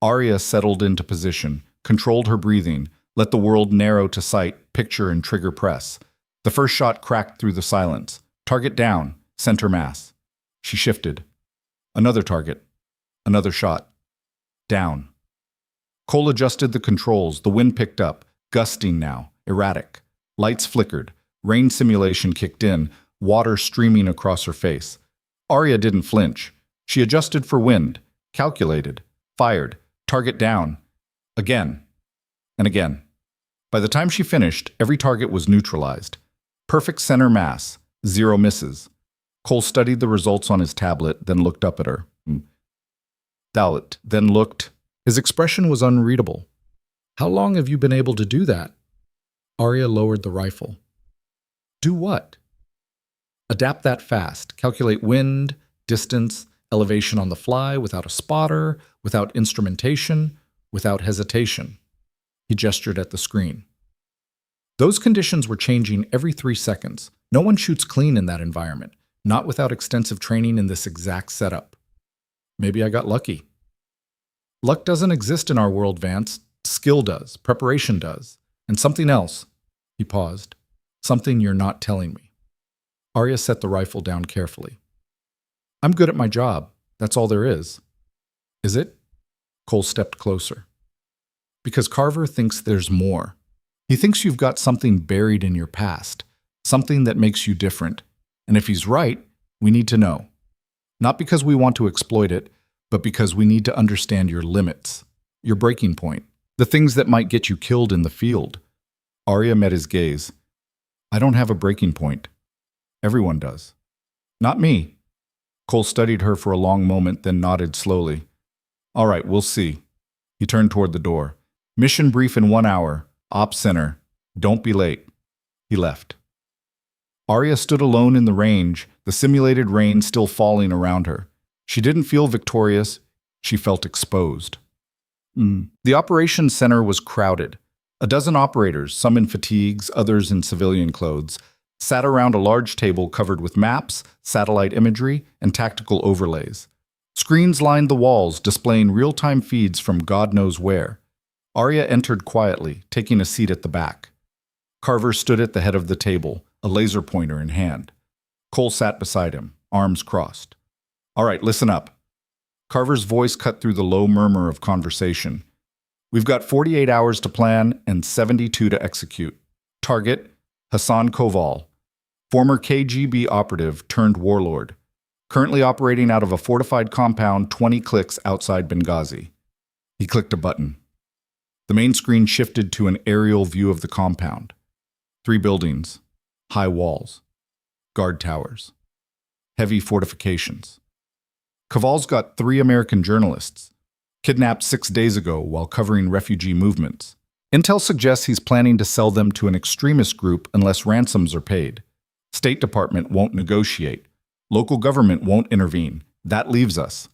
Arya settled into position, controlled her breathing, let the world narrow to sight, picture and trigger press. The first shot cracked through the silence. Target down, center mass. She shifted. Another target. Another shot. Down. Cole adjusted the controls. The wind picked up, gusting now, erratic. Lights flickered. Rain simulation kicked in, water streaming across her face. Arya didn't flinch. She adjusted for wind, calculated, fired, target down. Again. And again. By the time she finished, every target was neutralized. Perfect center mass, 0 misses. Cole studied the results on his tablet, then looked up at her. Dowlett then looked. His expression was unreadable. How long have you been able to do that? Arya lowered the rifle. Do what? Adapt that fast. Calculate wind, distance, elevation on the fly, without a spotter, without instrumentation, without hesitation. He gestured at the screen. Those conditions were changing every 3 seconds. No one shoots clean in that environment, not without extensive training in this exact setup. Maybe I got lucky. Luck doesn't exist in our world, Vance. Skill does, preparation does, and something else. He paused. Something you're not telling me. Arya set the rifle down carefully. I'm good at my job. That's all there is. Is it? Cole stepped closer. Because Carver thinks there's more. He thinks you've got something buried in your past, something that makes you different. And if he's right, we need to know. Not because we want to exploit it, but because we need to understand your limits, your breaking point, the things that might get you killed in the field. Arya met his gaze. I don't have a breaking point. Everyone does. Not me. Cole studied her for a long moment, then nodded slowly. All right, we'll see. He turned toward the door. Mission brief in 1 hour. Ops center. Don't be late. He left. Arya stood alone in the range, the simulated rain still falling around her. She didn't feel victorious. She felt exposed. The operations center was crowded. A dozen operators, some in fatigues, others in civilian clothes, sat around a large table covered with maps, satellite imagery, and tactical overlays. Screens lined the walls, displaying real-time feeds from God knows where. Arya entered quietly, taking a seat at the back. Carver stood at the head of the table, a laser pointer in hand. Cole sat beside him, arms crossed. All right, listen up. Carver's voice cut through the low murmur of conversation. We've got 48 hours to plan and 72 to execute. Target, Hassan Koval, former KGB operative turned warlord, currently operating out of a fortified compound 20 clicks outside Benghazi. He clicked a button. The main screen shifted to an aerial view of the compound. 3 buildings, high walls, guard towers, heavy fortifications. Koval's got 3 American journalists, kidnapped 6 days ago while covering refugee movements. Intel suggests he's planning to sell them to an extremist group unless ransoms are paid. State Department won't negotiate. Local government won't intervene. That leaves us.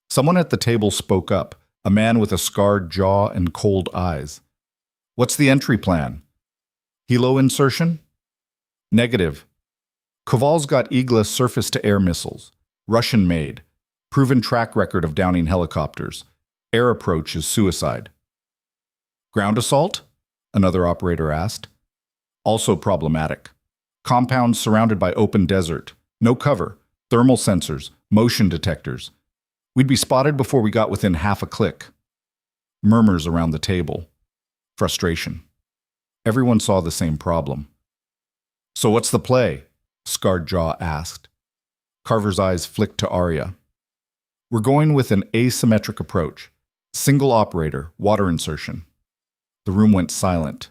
Someone at the table spoke up, a man with a scarred jaw and cold eyes. What's the entry plan? Helo insertion? Negative. Koval's got Igla surface-to-air missiles, Russian-made, proven track record of downing helicopters. Air approach is suicide. Ground assault? Another operator asked. Also problematic. Compounds surrounded by open desert. No cover. Thermal sensors. Motion detectors. We'd be spotted before we got within half a click. Murmurs around the table. Frustration. Everyone saw the same problem. So what's the play? Scarred Jaw asked. Carver's eyes flicked to Arya. We're going with an asymmetric approach. Single operator, water insertion. The room went silent.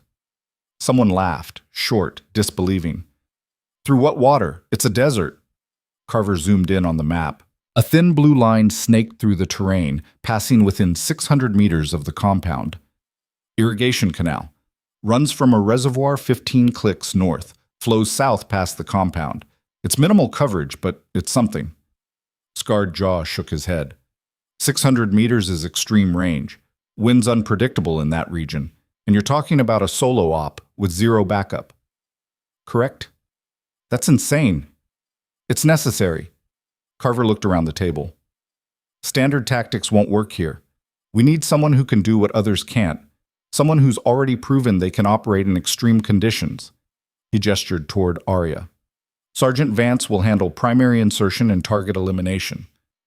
Someone laughed, short, disbelieving. Through what water? It's a desert. Carver zoomed in on the map. A thin blue line snaked through the terrain, passing within 600 meters of the compound. Irrigation canal. Runs from a reservoir 15 clicks north, flows south past the compound. It's minimal coverage, but it's something. Scarred Jaw shook his head. 600 meters is extreme range. Wind's unpredictable in that region, and you're talking about a solo op with 0 backup. Correct? That's insane. It's necessary. Carver looked around the table. Standard tactics won't work here. We need someone who can do what others can't. Someone who's already proven they can operate in extreme conditions. He gestured toward Arya. Sergeant Vance will handle primary insertion and target elimination.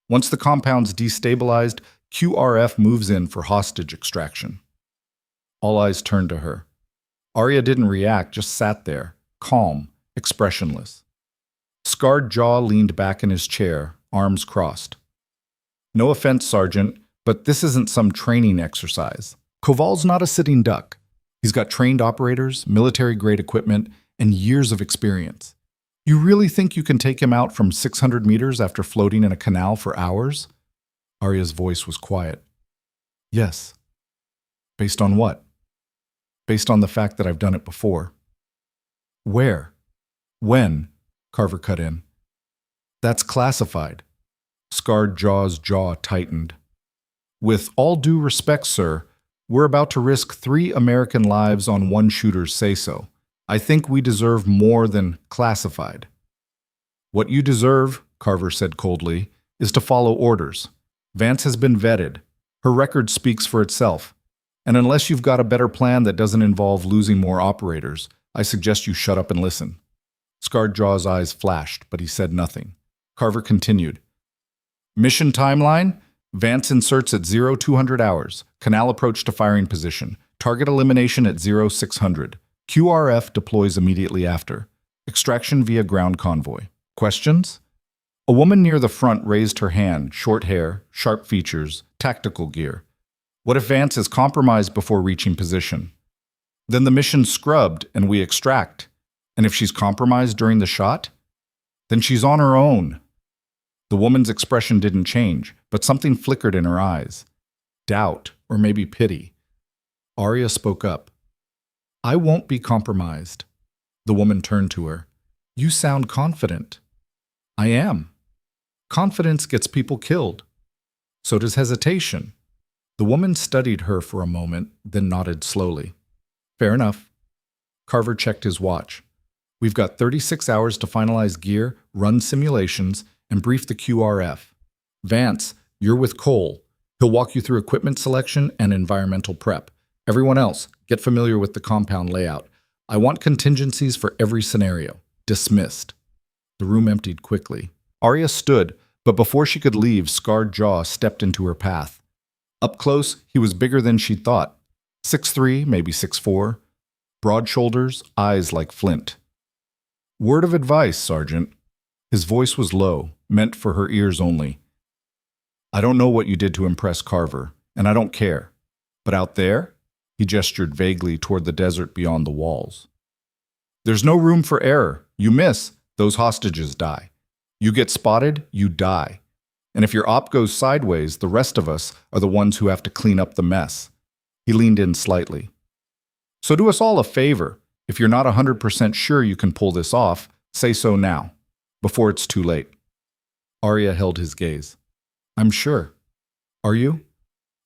Once the compound's destabilized, QRF moves in for hostage extraction. All eyes turned to her. Arya didn't react, just sat there, calm, expressionless. Scarred jaw leaned back in his chair, arms crossed. No offense, Sergeant, but this isn't some training exercise. Koval's not a sitting duck. He's got trained operators, military-grade equipment, and years of experience. You really think you can take him out from 600 meters after floating in a canal for hours? Arya's voice was quiet. Yes. Based on what? Based on the fact that I've done it before. Where? When? Carver cut in. That's classified. Scarred jaw's jaw tightened. With all due respect, sir, we're about to risk 3 American lives on one shooter's say-so. I think we deserve more than classified. What you deserve, Carver said coldly, is to follow orders. Vance has been vetted. Her record speaks for itself. And unless you've got a better plan that doesn't involve losing more operators, I suggest you shut up and listen. Scarred Jaw's eyes flashed, but he said nothing. Carver continued. Mission timeline? Vance inserts at 0200 hours. Canal approach to firing position. Target elimination at 0600. QRF deploys immediately after. Extraction via ground convoy. Questions? A woman near the front raised her hand, short hair, sharp features, tactical gear. What if Vance is compromised before reaching position? Then the mission's scrubbed and we extract. And if she's compromised during the shot? Then she's on her own. The woman's expression didn't change, but something flickered in her eyes. Doubt, or maybe pity. Arya spoke up. I won't be compromised. The woman turned to her. You sound confident. I am. Confidence gets people killed. So does hesitation. The woman studied her for a moment, then nodded slowly. Fair enough. Carver checked his watch. We've got 36 hours to finalize gear, run simulations, and brief the QRF. Vance, you're with Cole. He'll walk you through equipment selection and environmental prep. Everyone else, get familiar with the compound layout. I want contingencies for every scenario. Dismissed. The room emptied quickly. Arya stood, but before she could leave, Scarred Jaw stepped into her path. Up close, he was bigger than she'd thought. 6'3", maybe 6'4". Broad shoulders, eyes like flint. Word of advice, Sergeant. His voice was low, meant for her ears only. I don't know what you did to impress Carver, and I don't care. But out there? He gestured vaguely toward the desert beyond the walls. There's no room for error. You miss, those hostages die. You get spotted, you die. And if your op goes sideways, the rest of us are the ones who have to clean up the mess. He leaned in slightly. So do us all a favor. If you're not 100% sure you can pull this off, say so now, before it's too late. Arya held his gaze. I'm sure. Are you?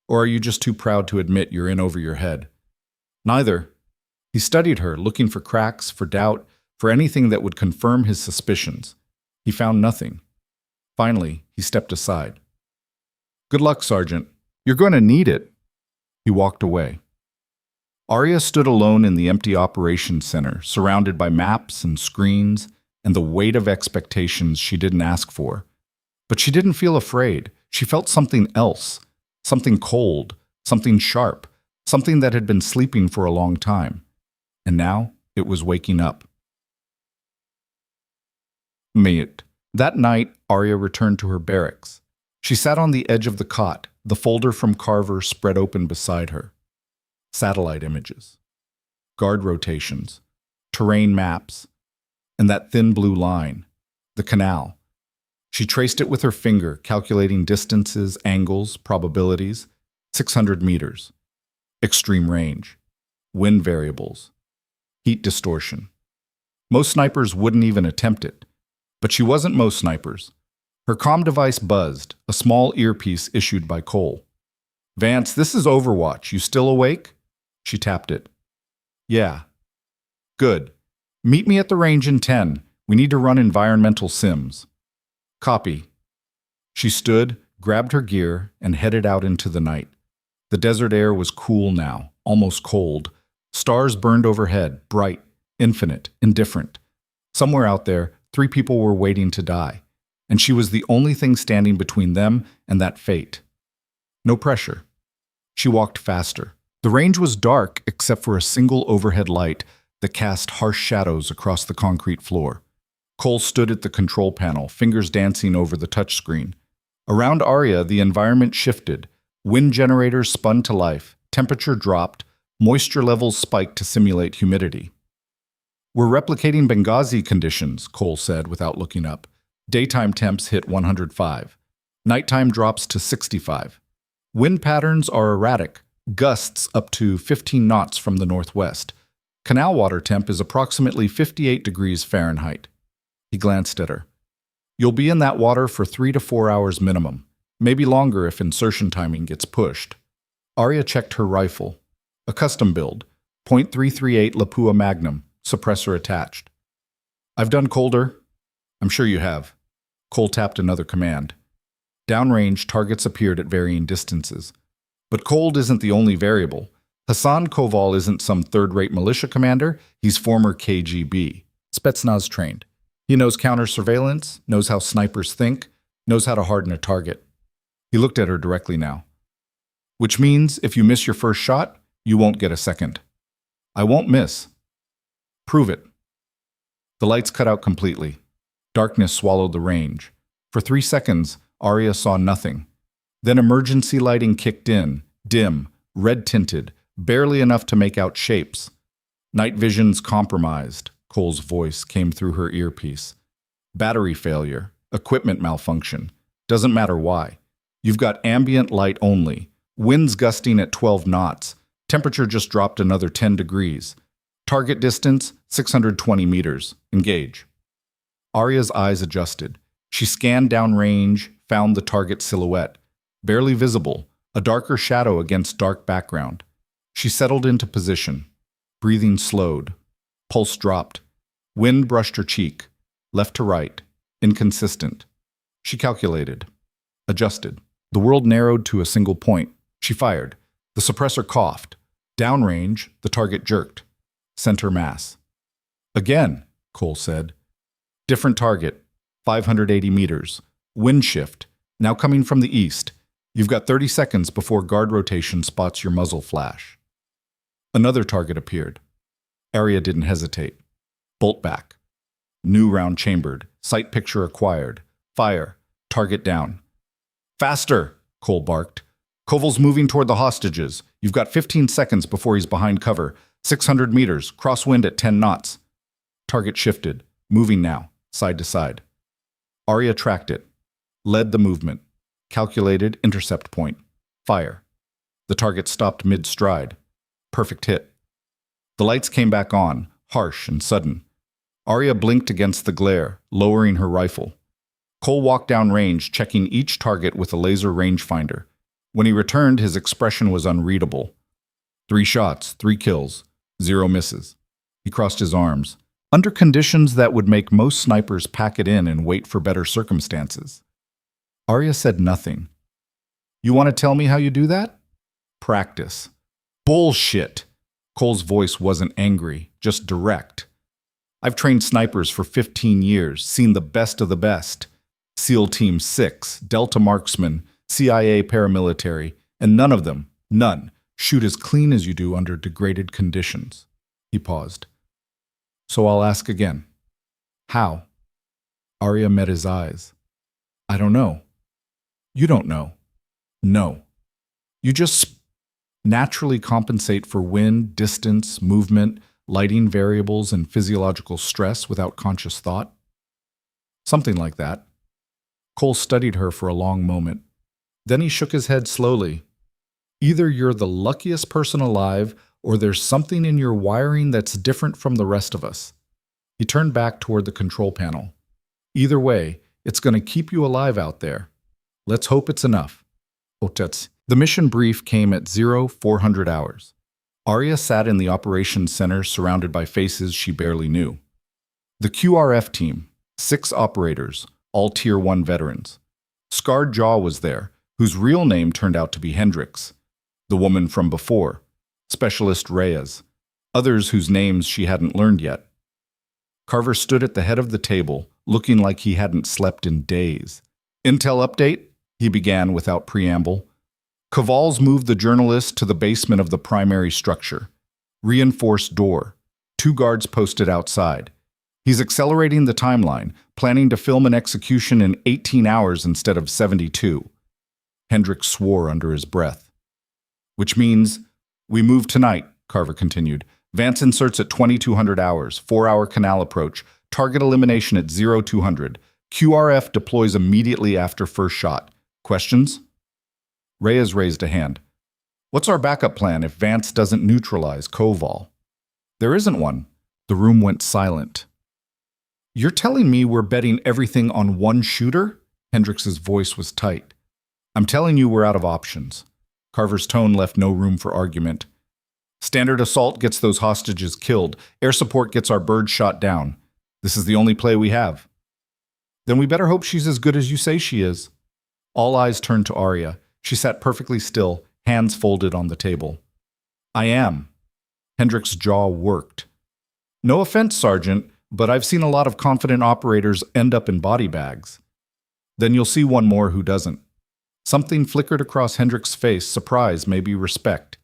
Or are you just too proud to admit you're in over your head? Neither. He studied her, looking for cracks, for doubt, for anything that would confirm his suspicions. He found nothing. Finally, he stepped aside. Good luck, Sergeant. You're going to need it. He walked away. Arya stood alone in the empty operations center, surrounded by maps and screens and the weight of expectations she didn't ask for. But she didn't feel afraid. She felt something else, something cold, something sharp, something that had been sleeping for a long time. And now it was waking up. That night, Arya returned to her barracks. She sat on the edge of the cot, the folder from Carver spread open beside her. Satellite images, guard rotations, terrain maps, and that thin blue line, the canal. She traced it with her finger, calculating distances, angles, probabilities. 600 meters. Extreme range. Wind variables. Heat distortion. Most snipers wouldn't even attempt it. But she wasn't most snipers. Her comm device buzzed, a small earpiece issued by Cole. Vance, this is Overwatch. You still awake? She tapped it. Yeah. Good. Meet me at the range in 10. We need to run environmental sims. Copy. She stood, grabbed her gear, and headed out into the night. The desert air was cool now, almost cold. Stars burned overhead, bright, infinite, indifferent. Somewhere out there, 3 people were waiting to die, and she was the only thing standing between them and that fate. No pressure. She walked faster. The range was dark except for a single overhead light that cast harsh shadows across the concrete floor. Cole stood at the control panel, fingers dancing over the touchscreen. Around Arya, the environment shifted. Wind generators spun to life, temperature dropped, moisture levels spiked to simulate humidity. "We're replicating Benghazi conditions," Cole said without looking up. Daytime temps hit 105. Nighttime drops to 65. Wind patterns are erratic, gusts up to 15 knots from the northwest. Canal water temp is approximately 58 degrees Fahrenheit. He glanced at her. "You'll be in that water for 3 to 4 hours minimum, maybe longer if insertion timing gets pushed." Arya checked her rifle. A custom build, .338 Lapua Magnum, suppressor attached. "I've done colder." "I'm sure you have." Cole tapped another command. Downrange targets appeared at varying distances. But cold isn't the only variable. Hassan Koval isn't some third-rate militia commander, he's former KGB. Spetsnaz trained. He knows counter-surveillance, knows how snipers think, knows how to harden a target. He looked at her directly now. "Which means if you miss your first shot, you won't get a second." "I won't miss." "Prove it." The lights cut out completely. Darkness swallowed the range. For 3 seconds, Arya saw nothing. Then emergency lighting kicked in, dim, red-tinted, barely enough to make out shapes. "Night vision's compromised," Cole's voice came through her earpiece. "Battery failure, equipment malfunction. Doesn't matter why. You've got ambient light only. Winds gusting at 12 knots. Temperature just dropped another 10 degrees. Target distance, 620 meters. Engage." Arya's eyes adjusted. She scanned downrange, found the target silhouette. Barely visible, a darker shadow against dark background. She settled into position. Breathing slowed. Pulse dropped. Wind brushed her cheek. Left to right. Inconsistent. She calculated. Adjusted. The world narrowed to a single point. She fired. The suppressor coughed. Downrange, the target jerked. Center mass. "Again," Cole said. "Different target. 580 meters. Wind shift. Now coming from the east. You've got 30 seconds before guard rotation spots your muzzle flash." Another target appeared. Arya didn't hesitate. Bolt back. New round chambered. Sight picture acquired. Fire. Target down. "Faster!" Cole barked. "Koval's moving toward the hostages. You've got 15 seconds before he's behind cover. 600 meters. Crosswind at 10 knots. Target shifted. Moving now. Side to side. Arya tracked it. Led the movement. Calculated intercept point. Fire. The target stopped mid-stride. Perfect hit. The lights came back on, harsh and sudden. Arya blinked against the glare, lowering her rifle. Cole walked down range, checking each target with a laser rangefinder. When he returned, his expression was unreadable. 3 shots, 3 kills, 0 misses. He crossed his arms. Under conditions that would make most snipers pack it in and wait for better circumstances. Arya said nothing. "You want to tell me how you do that?" "Practice." "Bullshit!" Cole's voice wasn't angry, just direct. "I've trained snipers for 15 years, seen the best of the best. SEAL Team 6, Delta Marksman, CIA paramilitary, and none of them, none, shoot as clean as you do under degraded conditions." He paused. "So I'll ask again. How?" Arya met his eyes. "I don't know." "You don't know." "No. You just naturally compensate for wind, distance, movement, lighting variables, and physiological stress without conscious thought?" "Something like that." Cole studied her for a long moment. Then he shook his head slowly. "Either you're the luckiest person alive, or there's something in your wiring that's different from the rest of us." He turned back toward the control panel. "Either way, it's going to keep you alive out there. Let's hope it's enough." Otets. The mission brief came at 0400 hours. Arya sat in the operations center surrounded by faces she barely knew. The QRF team, 6 operators, all Tier 1 veterans. Scarred Jaw was there, whose real name turned out to be Hendricks. The woman from before, Specialist Reyes. Others whose names she hadn't learned yet. Carver stood at the head of the table, looking like he hadn't slept in days. Intel update, he began without preamble. Cavals moved the journalist to the basement of the primary structure. Reinforced door. 2 guards posted outside. He's accelerating the timeline, planning to film an execution in 18 hours instead of 72. Hendricks swore under his breath. Which means, we move tonight, Carver continued. Vance inserts at 2200 hours, 4-hour canal approach, target elimination at 0200. QRF deploys immediately after first shot. Questions? Reyes raised a hand. What's our backup plan if Vance doesn't neutralize Koval? There isn't one. The room went silent. You're telling me we're betting everything on one shooter? Hendricks' voice was tight. I'm telling you we're out of options. Carver's tone left no room for argument. Standard assault gets those hostages killed. Air support gets our birds shot down. This is the only play we have. Then we better hope she's as good as you say she is. All eyes turned to Arya. She sat perfectly still, hands folded on the table. I am. Hendricks' jaw worked. No offense, Sergeant, but I've seen a lot of confident operators end up in body bags. Then you'll see one more who doesn't. Something flickered across Hendricks' face, surprise, maybe respect.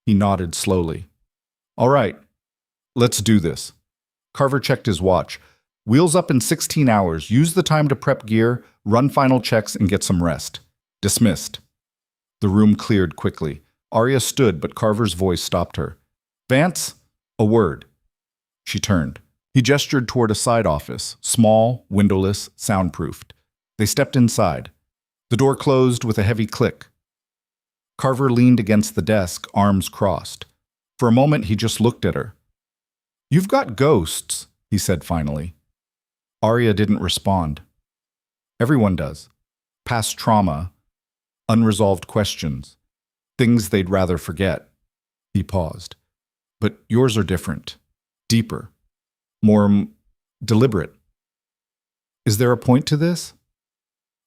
He nodded slowly. All right, let's do this. Carver checked his watch. Wheels up in 16 hours. Use the time to prep gear, run final checks, and get some rest. Dismissed. The room cleared quickly. Arya stood, but Carver's voice stopped her. Vance, a word. She turned. He gestured toward a side office, small, windowless, soundproofed. They stepped inside. The door closed with a heavy click. Carver leaned against the desk, arms crossed. For a moment, he just looked at her. You've got ghosts, he said finally. Arya didn't respond. Everyone does. Past trauma, unresolved questions, things they'd rather forget. He paused. But yours are different, deeper, more deliberate. Is there a point to this?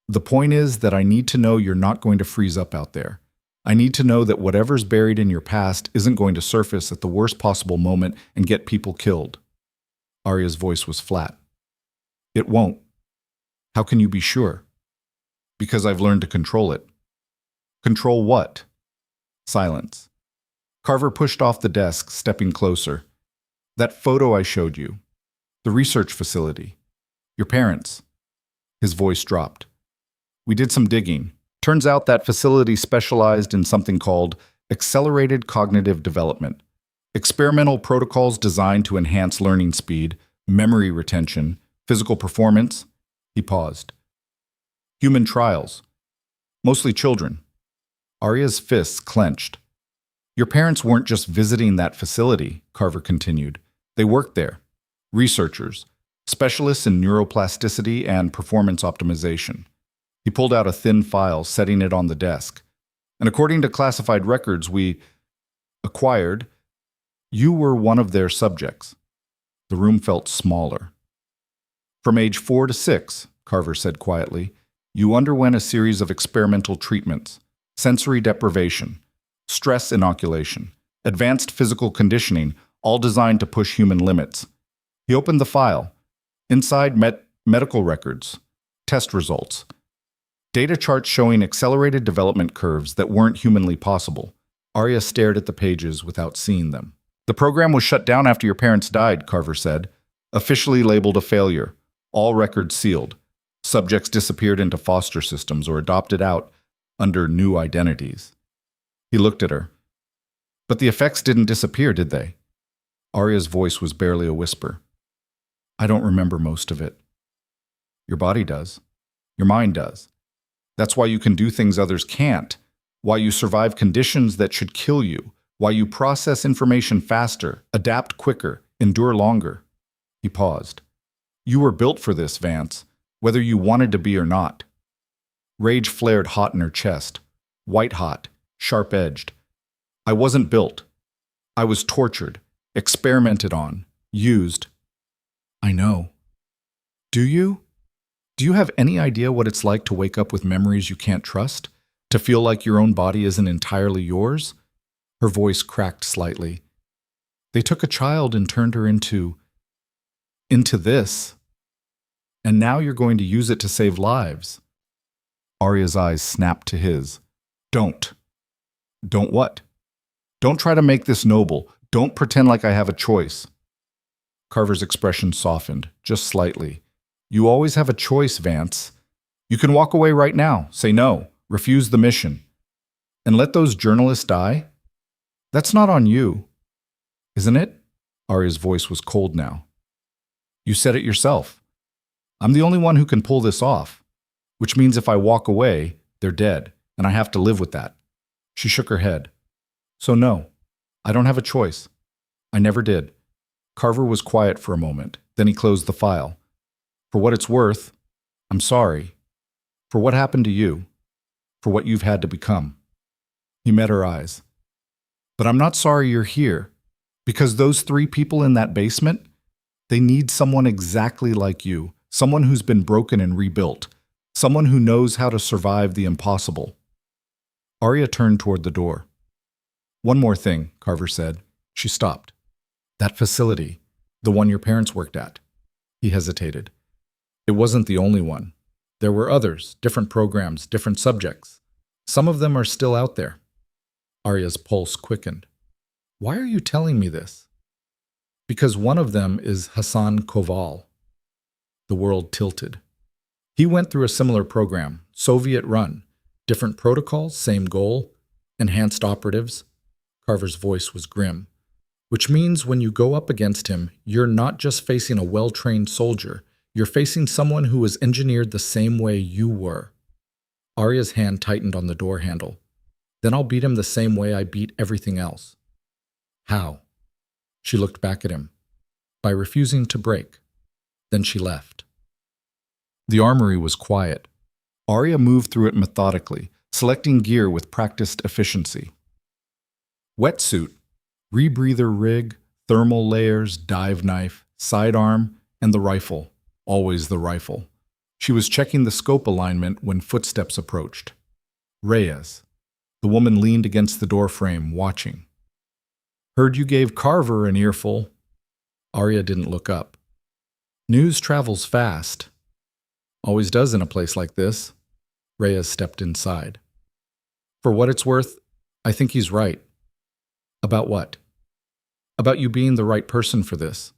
The point is that I need to know you're not going to freeze up out there. I need to know that whatever's buried in your past isn't going to surface at the worst possible moment and get people killed. Arya's voice was flat. It won't. How can you be sure? Because I've learned to control it. Control what? Silence. Carver pushed off the desk, stepping closer. That photo I showed you. The research facility. Your parents. His voice dropped. We did some digging. Turns out that facility specialized in something called accelerated cognitive development. Experimental protocols designed to enhance learning speed, memory retention, physical performance. He paused. Human trials. Mostly children. Arya's fists clenched. Your parents weren't just visiting that facility, Carver continued. They worked there. Researchers. Specialists in neuroplasticity and performance optimization. He pulled out a thin file, setting it on the desk. And according to classified records we acquired, you were one of their subjects. The room felt smaller. From age 4 to 6, Carver said quietly, you underwent a series of experimental treatments, sensory deprivation, stress inoculation, advanced physical conditioning, all designed to push human limits. He opened the file. Inside medical records, test results, data charts showing accelerated development curves that weren't humanly possible. Arya stared at the pages without seeing them. The program was shut down after your parents died, Carver said. Officially labeled a failure. All records sealed. Subjects disappeared into foster systems or adopted out under new identities. He looked at her. But the effects didn't disappear, did they? Arya's voice was barely a whisper. I don't remember most of it. Your body does. Your mind does. That's why you can do things others can't. Why you survive conditions that should kill you. Why you process information faster, adapt quicker, endure longer. He paused. You were built for this, Vance, whether you wanted to be or not. Rage flared hot in her chest, white hot, sharp-edged. I wasn't built. I was tortured, experimented on, used. I know. Do you? Do you have any idea what it's like to wake up with memories you can't trust? To feel like your own body isn't entirely yours? Her voice cracked slightly. They took a child and turned her into this. And now you're going to use it to save lives. Arya's eyes snapped to his. Don't. Don't what? Don't try to make this noble. Don't pretend like I have a choice. Carver's expression softened, just slightly. You always have a choice, Vance. You can walk away right now, say no, refuse the mission. And let those journalists die? That's not on you. Isn't it? Arya's voice was cold now. You said it yourself. I'm the only one who can pull this off, which means if I walk away, they're dead, and I have to live with that. She shook her head. So no, I don't have a choice. I never did. Carver was quiet for a moment, then he closed the file. For what it's worth, I'm sorry. For what happened to you. For what you've had to become. He met her eyes. But I'm not sorry you're here, because those 3 people in that basement, they need someone exactly like you, someone who's been broken and rebuilt, someone who knows how to survive the impossible. Arya turned toward the door. One more thing, Carver said. She stopped. That facility, the one your parents worked at. He hesitated. It wasn't the only one. There were others, different programs, different subjects. Some of them are still out there. Arya's pulse quickened. Why are you telling me this? Because one of them is Hassan Koval. The world tilted. He went through a similar program, Soviet-run. Different protocols, same goal. Enhanced operatives. Carver's voice was grim. Which means when you go up against him, you're not just facing a well-trained soldier. You're facing someone who was engineered the same way you were. Arya's hand tightened on the door handle. Then I'll beat him the same way I beat everything else. How? She looked back at him. By refusing to break. Then she left. The armory was quiet. Arya moved through it methodically, selecting gear with practiced efficiency. Wetsuit, rebreather rig, thermal layers, dive knife, sidearm, and the rifle. Always the rifle. She was checking the scope alignment when footsteps approached. Reyes. The woman leaned against the doorframe, watching. Heard you gave Carver an earful. Arya didn't look up. News travels fast. Always does in a place like this. Reyes stepped inside. For what it's worth, I think he's right. About what? About you being the right person for this.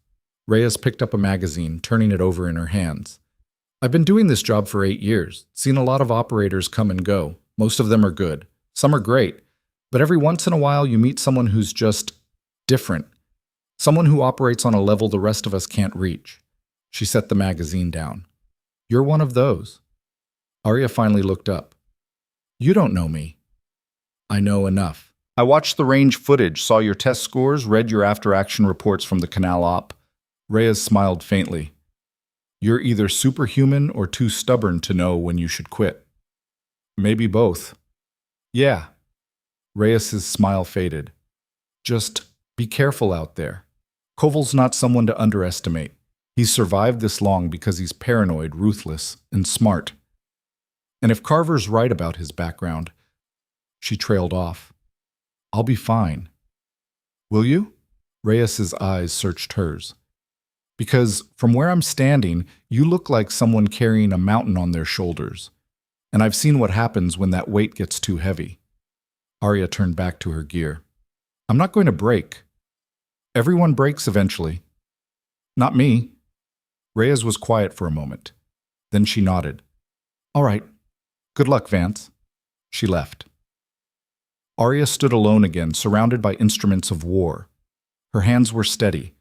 Reyes picked up a magazine, turning it over in her hands. I've been doing this job for 8 years, seen a lot of operators come and go. Most of them are good. Some are great. But every once in a while you meet someone who's just different. Someone who operates on a level the rest of us can't reach. She set the magazine down. You're one of those. Arya finally looked up. You don't know me. I know enough. I watched the range footage, saw your test scores, read your after-action reports from the Canal Op. Reyes smiled faintly. You're either superhuman or too stubborn to know when you should quit. Maybe both. Yeah. Reyes's smile faded. Just be careful out there. Koval's not someone to underestimate. He's survived this long because he's paranoid, ruthless, and smart. And if Carver's right about his background, she trailed off. I'll be fine. Will you? Reyes's eyes searched hers. Because from where I'm standing, you look like someone carrying a mountain on their shoulders. And I've seen what happens when that weight gets too heavy. Arya turned back to her gear. I'm not going to break. Everyone breaks eventually. Not me. Reyes was quiet for a moment. Then she nodded. All right. Good luck, Vance. She left. Arya stood alone again, surrounded by instruments of war. Her hands were steady.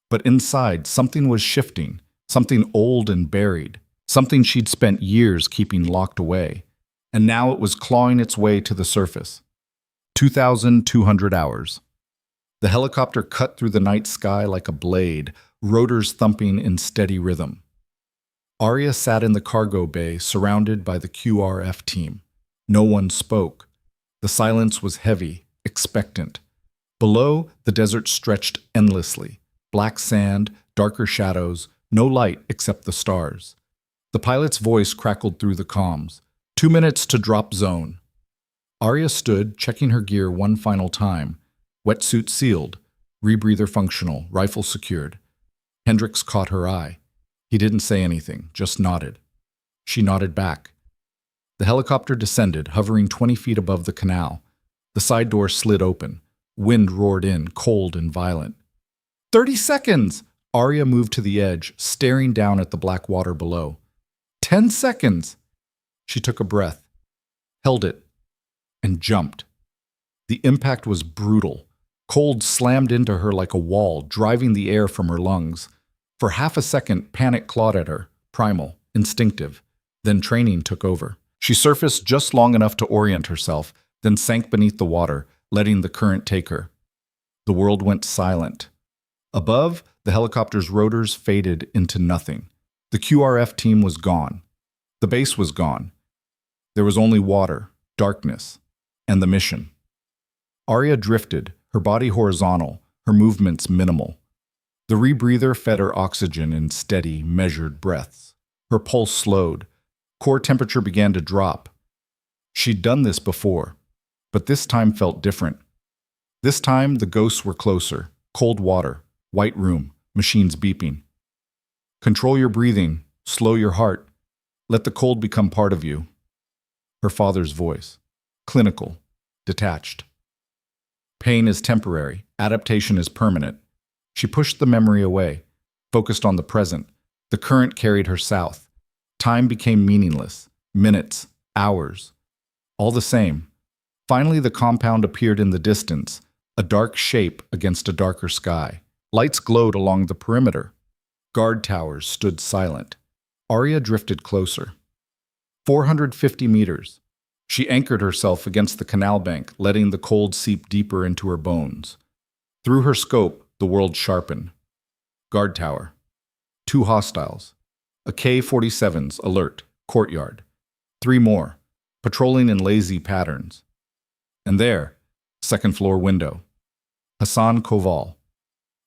But inside, something was shifting, something old and buried, something she'd spent years keeping locked away. And now it was clawing its way to the surface. 2,200 hours. The helicopter cut through the night sky like a blade, rotors thumping in steady rhythm. Arya sat in the cargo bay, surrounded by the QRF team. No one spoke. The silence was heavy, expectant. Below, the desert stretched endlessly. Black sand, darker shadows, no light except the stars. The pilot's voice crackled through the comms. 2 minutes to drop zone. Arya stood, checking her gear one final time. Wetsuit sealed, rebreather functional, rifle secured. Hendricks caught her eye. He didn't say anything, just nodded. She nodded back. The helicopter descended, hovering 20 feet above the canal. The side door slid open. Wind roared in, cold and violent. 30 seconds! Arya moved to the edge, staring down at the black water below. 10 seconds! She took a breath, held it, and jumped. The impact was brutal. Cold slammed into her like a wall, driving the air from her lungs. For half a second, panic clawed at her, primal, instinctive. Then training took over. She surfaced just long enough to orient herself, then sank beneath the water, letting the current take her. The world went silent. Above, the helicopter's rotors faded into nothing. The QRF team was gone. The base was gone. There was only water, darkness, and the mission. Arya drifted, her body horizontal, her movements minimal. The rebreather fed her oxygen in steady, measured breaths. Her pulse slowed. Core temperature began to drop. She'd done this before, but this time felt different. This time, the ghosts were closer. Cold water, white room, machines beeping. Control your breathing, slow your heart. Let the cold become part of you. Her father's voice, clinical, detached. Pain is temporary, adaptation is permanent. She pushed the memory away, focused on the present. The current carried her south. Time became meaningless. Minutes, hours. All the same. Finally, the compound appeared in the distance, a dark shape against a darker sky. Lights glowed along the perimeter. Guard towers stood silent. Arya drifted closer. 450 meters. She anchored herself against the canal bank, letting the cold seep deeper into her bones. Through her scope, the world sharpened. Guard tower. 2 hostiles. A K-47's alert, courtyard. 3 more, patrolling in lazy patterns. And there, second floor window. Hassan Koval.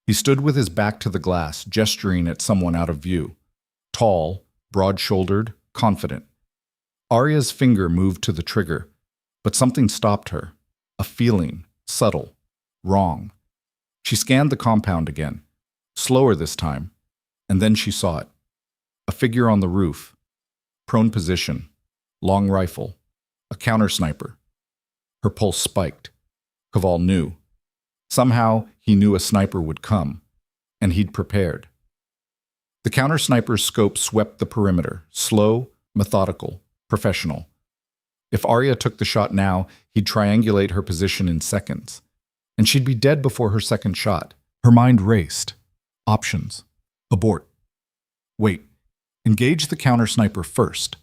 He stood with his back to the glass, gesturing at someone out of view. Tall, broad-shouldered, confident. Arya's finger moved to the trigger, but something stopped her. A feeling, subtle, wrong. She scanned the compound again, slower this time, and then she saw it. A figure on the roof, prone position, long rifle, a counter sniper. Her pulse spiked. Koval knew. Somehow, he knew a sniper would come, and he'd prepared. The counter sniper's scope swept the perimeter, slow, methodical, professional. If Arya took the shot now, he'd triangulate her position in seconds, and she'd be dead before her second shot. Her mind raced. Options. Abort. Wait. Engage the counter sniper first.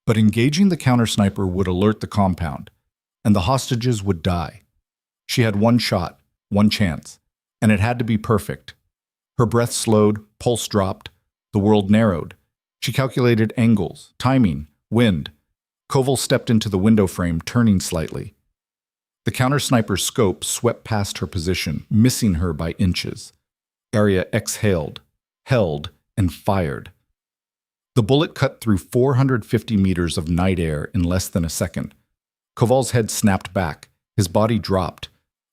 But engaging the counter sniper would alert the compound, and the hostages would die. She had one shot, one chance, and it had to be perfect. Her breath slowed, pulse dropped, the world narrowed. She calculated angles, timing, wind. Koval stepped into the window frame, turning slightly. The counter sniper's scope swept past her position, missing her by inches. Arya exhaled, held, and fired. The bullet cut through 450 meters of night air in less than a second. Koval's head snapped back. His body dropped.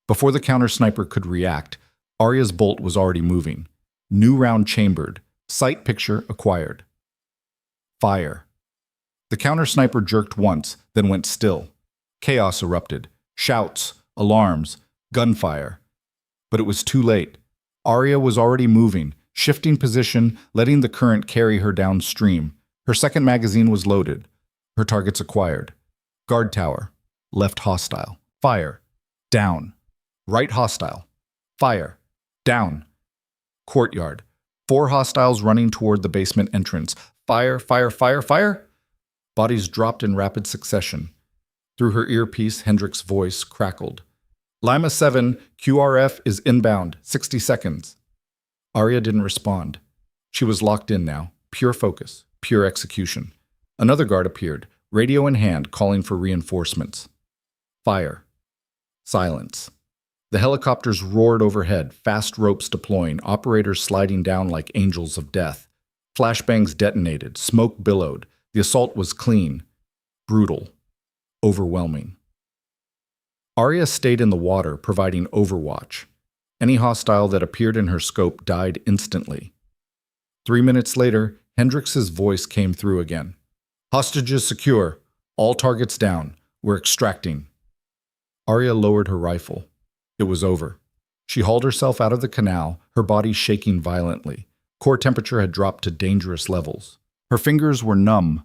Before the counter sniper could react, Arya's bolt was already moving. New round chambered. Sight picture acquired. Fire. The counter sniper jerked once, then went still. Chaos erupted. Shouts, alarms, gunfire. But it was too late. Arya was already moving, shifting position, letting the current carry her downstream. Her second magazine was loaded. Her targets acquired. Guard tower. Left hostile. Fire. Down. Right hostile. Fire. Down. Courtyard. 4 hostiles running toward the basement entrance. Fire, fire, fire, fire. Bodies dropped in rapid succession. Through her earpiece, Hendrick's voice crackled. Lima 7, QRF is inbound, 60 seconds. Arya didn't respond. She was locked in now, pure focus, pure execution. Another guard appeared, radio in hand, calling for reinforcements. Fire. Silence. The helicopters roared overhead, fast ropes deploying, operators sliding down like angels of death. Flashbangs detonated, smoke billowed. The assault was clean, brutal, overwhelming. Arya stayed in the water, providing overwatch. Any hostile that appeared in her scope died instantly. 3 minutes later, Hendrix's voice came through again. Hostages secure. All targets down. We're extracting. Arya lowered her rifle. It was over. She hauled herself out of the canal, her body shaking violently. Core temperature had dropped to dangerous levels. Her fingers were numb,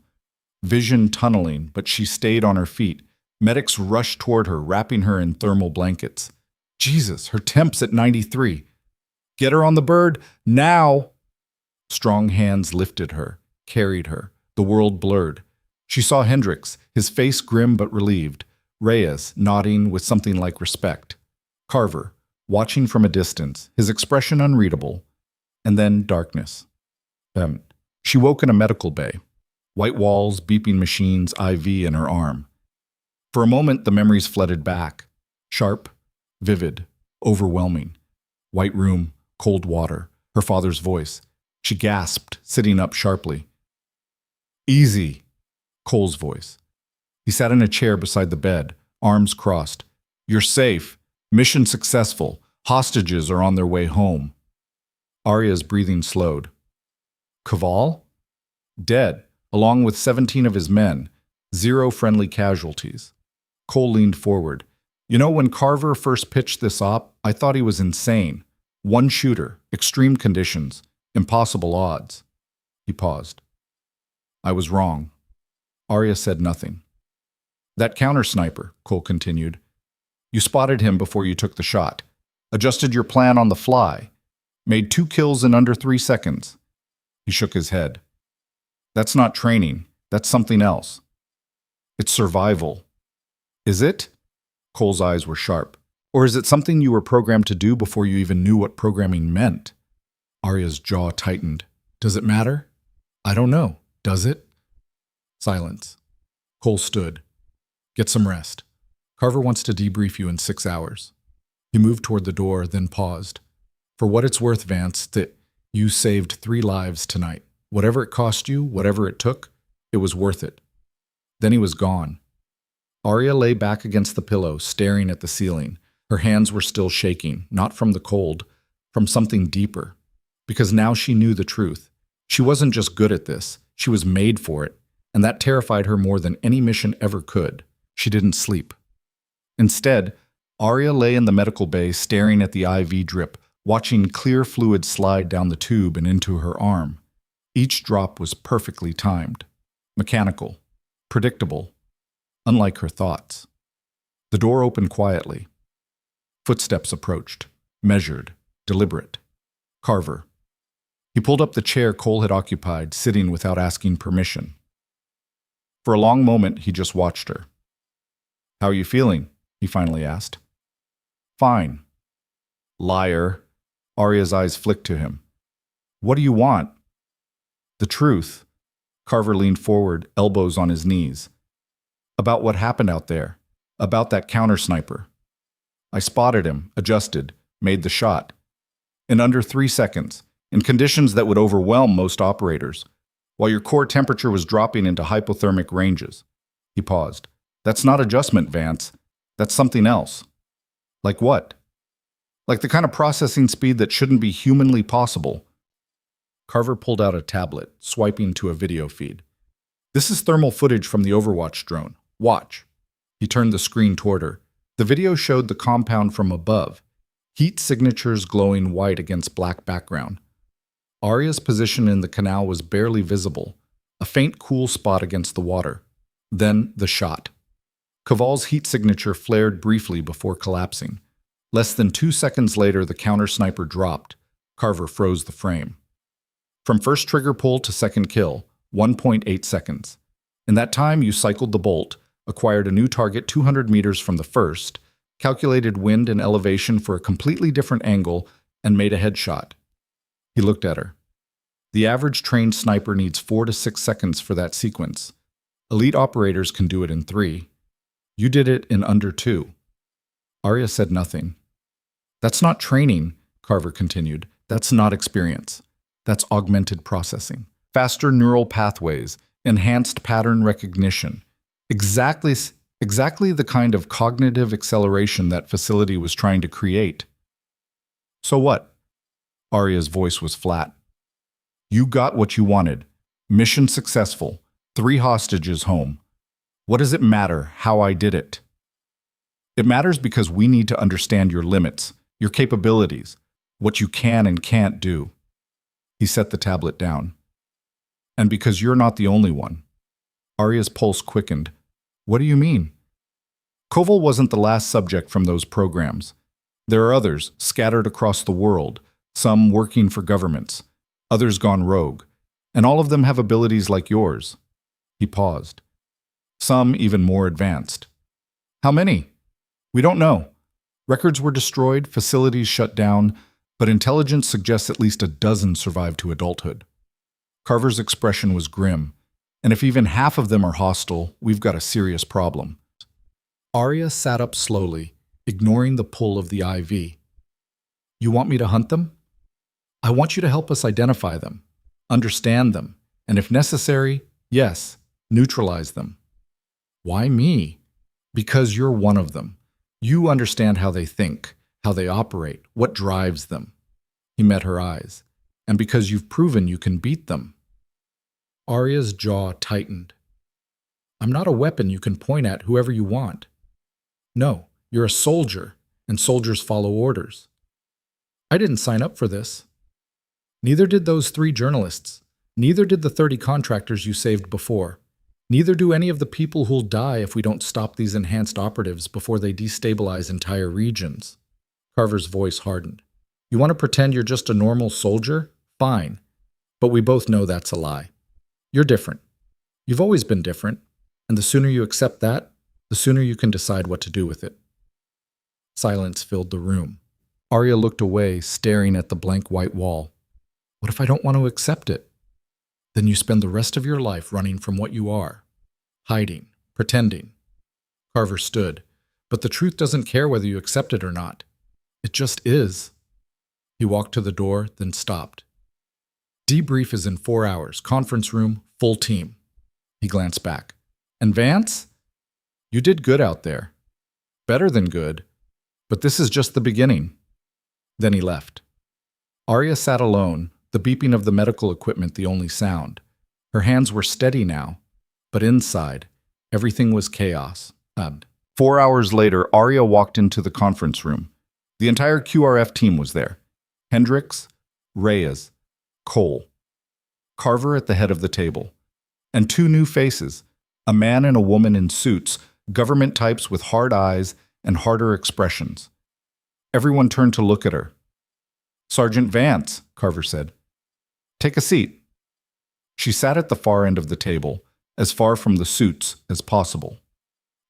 vision tunneling, but she stayed on her feet. Medics rushed toward her, wrapping her in thermal blankets. Jesus, her temp's at 93. Get her on the bird, now! Strong hands lifted her, carried her. The world blurred. She saw Hendrix, his face grim but relieved. Reyes, nodding with something like respect. Carver, watching from a distance, his expression unreadable. And then darkness. She woke in a medical bay. White walls, beeping machines, IV in her arm. For a moment, the memories flooded back. Sharp, vivid, overwhelming. White room, cold water, her father's voice. She gasped, sitting up sharply. Easy, Cole's voice. He sat in a chair beside the bed, arms crossed. You're safe. Mission successful. Hostages are on their way home. Arya's breathing slowed. Caval? Dead, along with 17 of his men. 0 friendly casualties. Cole leaned forward. You know, when Carver first pitched this op, I thought he was insane. 1 shooter, extreme conditions, impossible odds. He paused. I was wrong. Arya said nothing. That counter-sniper, Cole continued. You spotted him before you took the shot. Adjusted your plan on the fly. Made 2 kills in under 3 seconds. He shook his head. That's not training. That's something else. It's survival. Is it? Cole's eyes were sharp. Or is it something you were programmed to do before you even knew what programming meant? Arya's jaw tightened. Does it matter? I don't know. Does it? Silence. Cole stood. Get some rest. Carver wants to debrief you in 6 hours. He moved toward the door, then paused. For what it's worth, Vance, that you saved 3 lives tonight. Whatever it cost you, whatever it took, it was worth it. Then he was gone. Arya lay back against the pillow, staring at the ceiling. Her hands were still shaking, not from the cold, from something deeper. Because now she knew the truth. She wasn't just good at this, she was made for it, and that terrified her more than any mission ever could. She didn't sleep. Instead, Arya lay in the medical bay staring at the IV drip, watching clear fluid slide down the tube and into her arm. Each drop was perfectly timed, mechanical, predictable, unlike her thoughts. The door opened quietly. Footsteps approached, measured, deliberate. Carver. He pulled up the chair Cole had occupied, sitting without asking permission. For a long moment, he just watched her. How are you feeling? He finally asked. Fine. Liar. Arya's eyes flicked to him. What do you want? The truth. Carver leaned forward, elbows on his knees. About what happened out there. About that counter-sniper. I spotted him, adjusted, made the shot. In under 3 seconds, in conditions that would overwhelm most operators, while your core temperature was dropping into hypothermic ranges. He paused. That's not adjustment, Vance. That's something else. Like what? Like the kind of processing speed that shouldn't be humanly possible. Carver pulled out a tablet, swiping to a video feed. This is thermal footage from the Overwatch drone. Watch. He turned the screen toward her. The video showed the compound from above, heat signatures glowing white against black background. Arya's position in the canal was barely visible, a faint cool spot against the water. Then the shot. Caval's heat signature flared briefly before collapsing. Less than 2 seconds later, the counter-sniper dropped. Carver froze the frame. From first trigger pull to second kill, 1.8 seconds. In that time, you cycled the bolt, acquired a new target 200 meters from the first, calculated wind and elevation for a completely different angle, and made a headshot. He looked at her. The average trained sniper needs 4 to 6 seconds for that sequence. Elite operators can do it in 3. You did it in under 2. Arya said nothing. That's not training, Carver continued. That's not experience. That's augmented processing. Faster neural pathways, enhanced pattern recognition. Exactly the kind of cognitive acceleration that facility was trying to create. So what? Arya's voice was flat. You got what you wanted. Mission successful. 3 hostages home. What does it matter how I did it? It matters because we need to understand your limits, your capabilities, what you can and can't do. He set the tablet down. And because you're not the only one. Arya's pulse quickened. What do you mean? Koval wasn't the last subject from those programs. There are others scattered across the world, some working for governments, others gone rogue, and all of them have abilities like yours. He paused. Some even more advanced. How many? We don't know. Records were destroyed, facilities shut down, but intelligence suggests at least a dozen survived to adulthood. Carver's expression was grim, and if even half of them are hostile, we've got a serious problem. Arya sat up slowly, ignoring the pull of the IV. You want me to hunt them? I want you to help us identify them, understand them, and if necessary, yes, neutralize them. Why me? Because you're one of them. You understand how they think, how they operate, what drives them. He met her eyes. And because you've proven you can beat them. Arya's jaw tightened. I'm not a weapon you can point at whoever you want. No, you're a soldier, and soldiers follow orders. I didn't sign up for this. Neither did those 3 journalists. Neither did the 30 contractors you saved before. Neither do any of the people who'll die if we don't stop these enhanced operatives before they destabilize entire regions. Carver's voice hardened. You want to pretend you're just a normal soldier? Fine. But we both know that's a lie. You're different. You've always been different, and the sooner you accept that, the sooner you can decide what to do with it. Silence filled the room. Arya looked away, staring at the blank white wall. What if I don't want to accept it? Then you spend the rest of your life running from what you are, hiding, pretending. Carver stood, but the truth doesn't care whether you accept it or not. It just is. He walked to the door, then stopped. Debrief is in 4 hours, conference room, full team. He glanced back. And Vance? You did good out there. Better than good, but this is just the beginning. Then he left. Arya sat alone, the beeping of the medical equipment the only sound. Her hands were steady now, but inside, everything was chaos. 4 hours later, Arya walked into the conference room. The entire QRF team was there. Hendricks, Reyes, Cole. Carver at the head of the table. And 2 new faces, a man and a woman in suits, government types with hard eyes and harder expressions. Everyone turned to look at her. Sergeant Vance, Carver said. Take a seat. She sat at the far end of the table, as far from the suits as possible.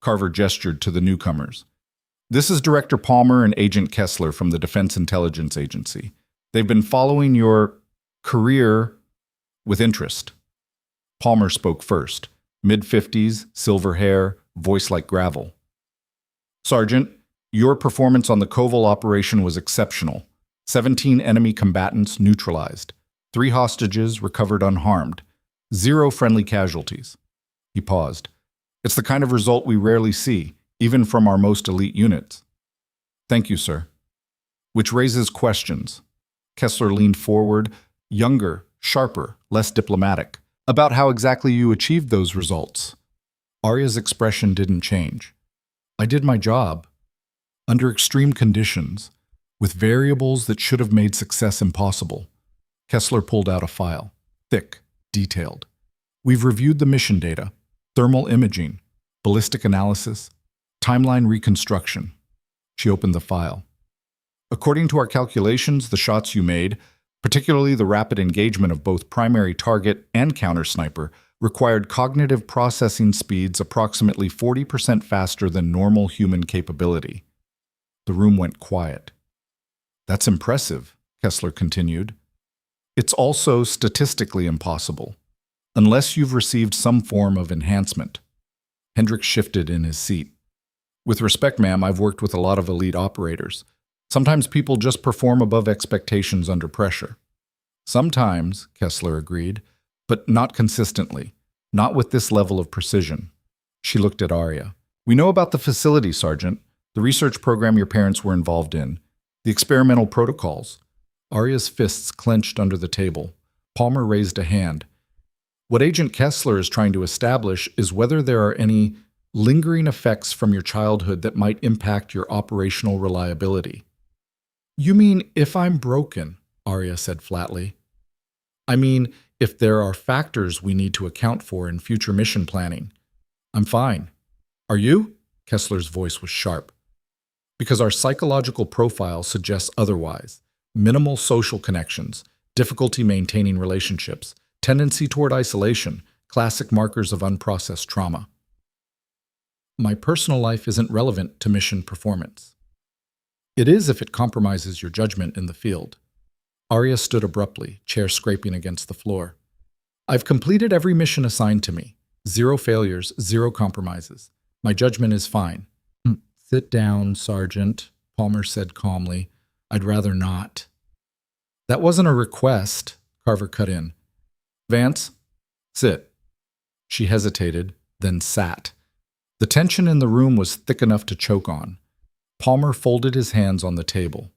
Carver gestured to the newcomers. This is Director Palmer and Agent Kessler from the Defense Intelligence Agency. They've been following your career with interest. Palmer spoke first, mid-50s, silver hair, voice like gravel. Sergeant, your performance on the Koval operation was exceptional. 17 enemy combatants neutralized. 3 hostages recovered unharmed. 0 friendly casualties. He paused. It's the kind of result we rarely see, even from our most elite units. Thank you, sir. Which raises questions. Kessler leaned forward, younger, sharper, less diplomatic, about how exactly you achieved those results. Arya's expression didn't change. I did my job. Under extreme conditions, with variables that should have made success impossible. Kessler pulled out a file, thick, detailed. We've reviewed the mission data, thermal imaging, ballistic analysis, timeline reconstruction. She opened the file. According to our calculations, the shots you made, particularly the rapid engagement of both primary target and counter-sniper, required cognitive processing speeds approximately 40% faster than normal human capability. The room went quiet. That's impressive, Kessler continued. It's also statistically impossible, unless you've received some form of enhancement. Hendricks shifted in his seat. With respect, ma'am, I've worked with a lot of elite operators. Sometimes people just perform above expectations under pressure. Sometimes, Kessler agreed, but not consistently, not with this level of precision. She looked at Arya. We know about the facility, Sergeant, the research program your parents were involved in, the experimental protocols. Arya's fists clenched under the table. Palmer raised a hand. What Agent Kessler is trying to establish is whether there are any lingering effects from your childhood that might impact your operational reliability. You mean if I'm broken, Arya said flatly. I mean, if there are factors we need to account for in future mission planning. I'm fine. Are you? Kessler's voice was sharp. Because our psychological profile suggests otherwise. Minimal social connections, difficulty maintaining relationships, tendency toward isolation, classic markers of unprocessed trauma. My personal life isn't relevant to mission performance. It is if it compromises your judgment in the field. Arya stood abruptly, chair scraping against the floor. I've completed every mission assigned to me. 0 failures, 0 compromises. My judgment is fine. Sit down, Sergeant, Palmer said calmly. I'd rather not. That wasn't a request, Carver cut in. Vance, sit. She hesitated, then sat. The tension in the room was thick enough to choke on. Palmer folded his hands on the table.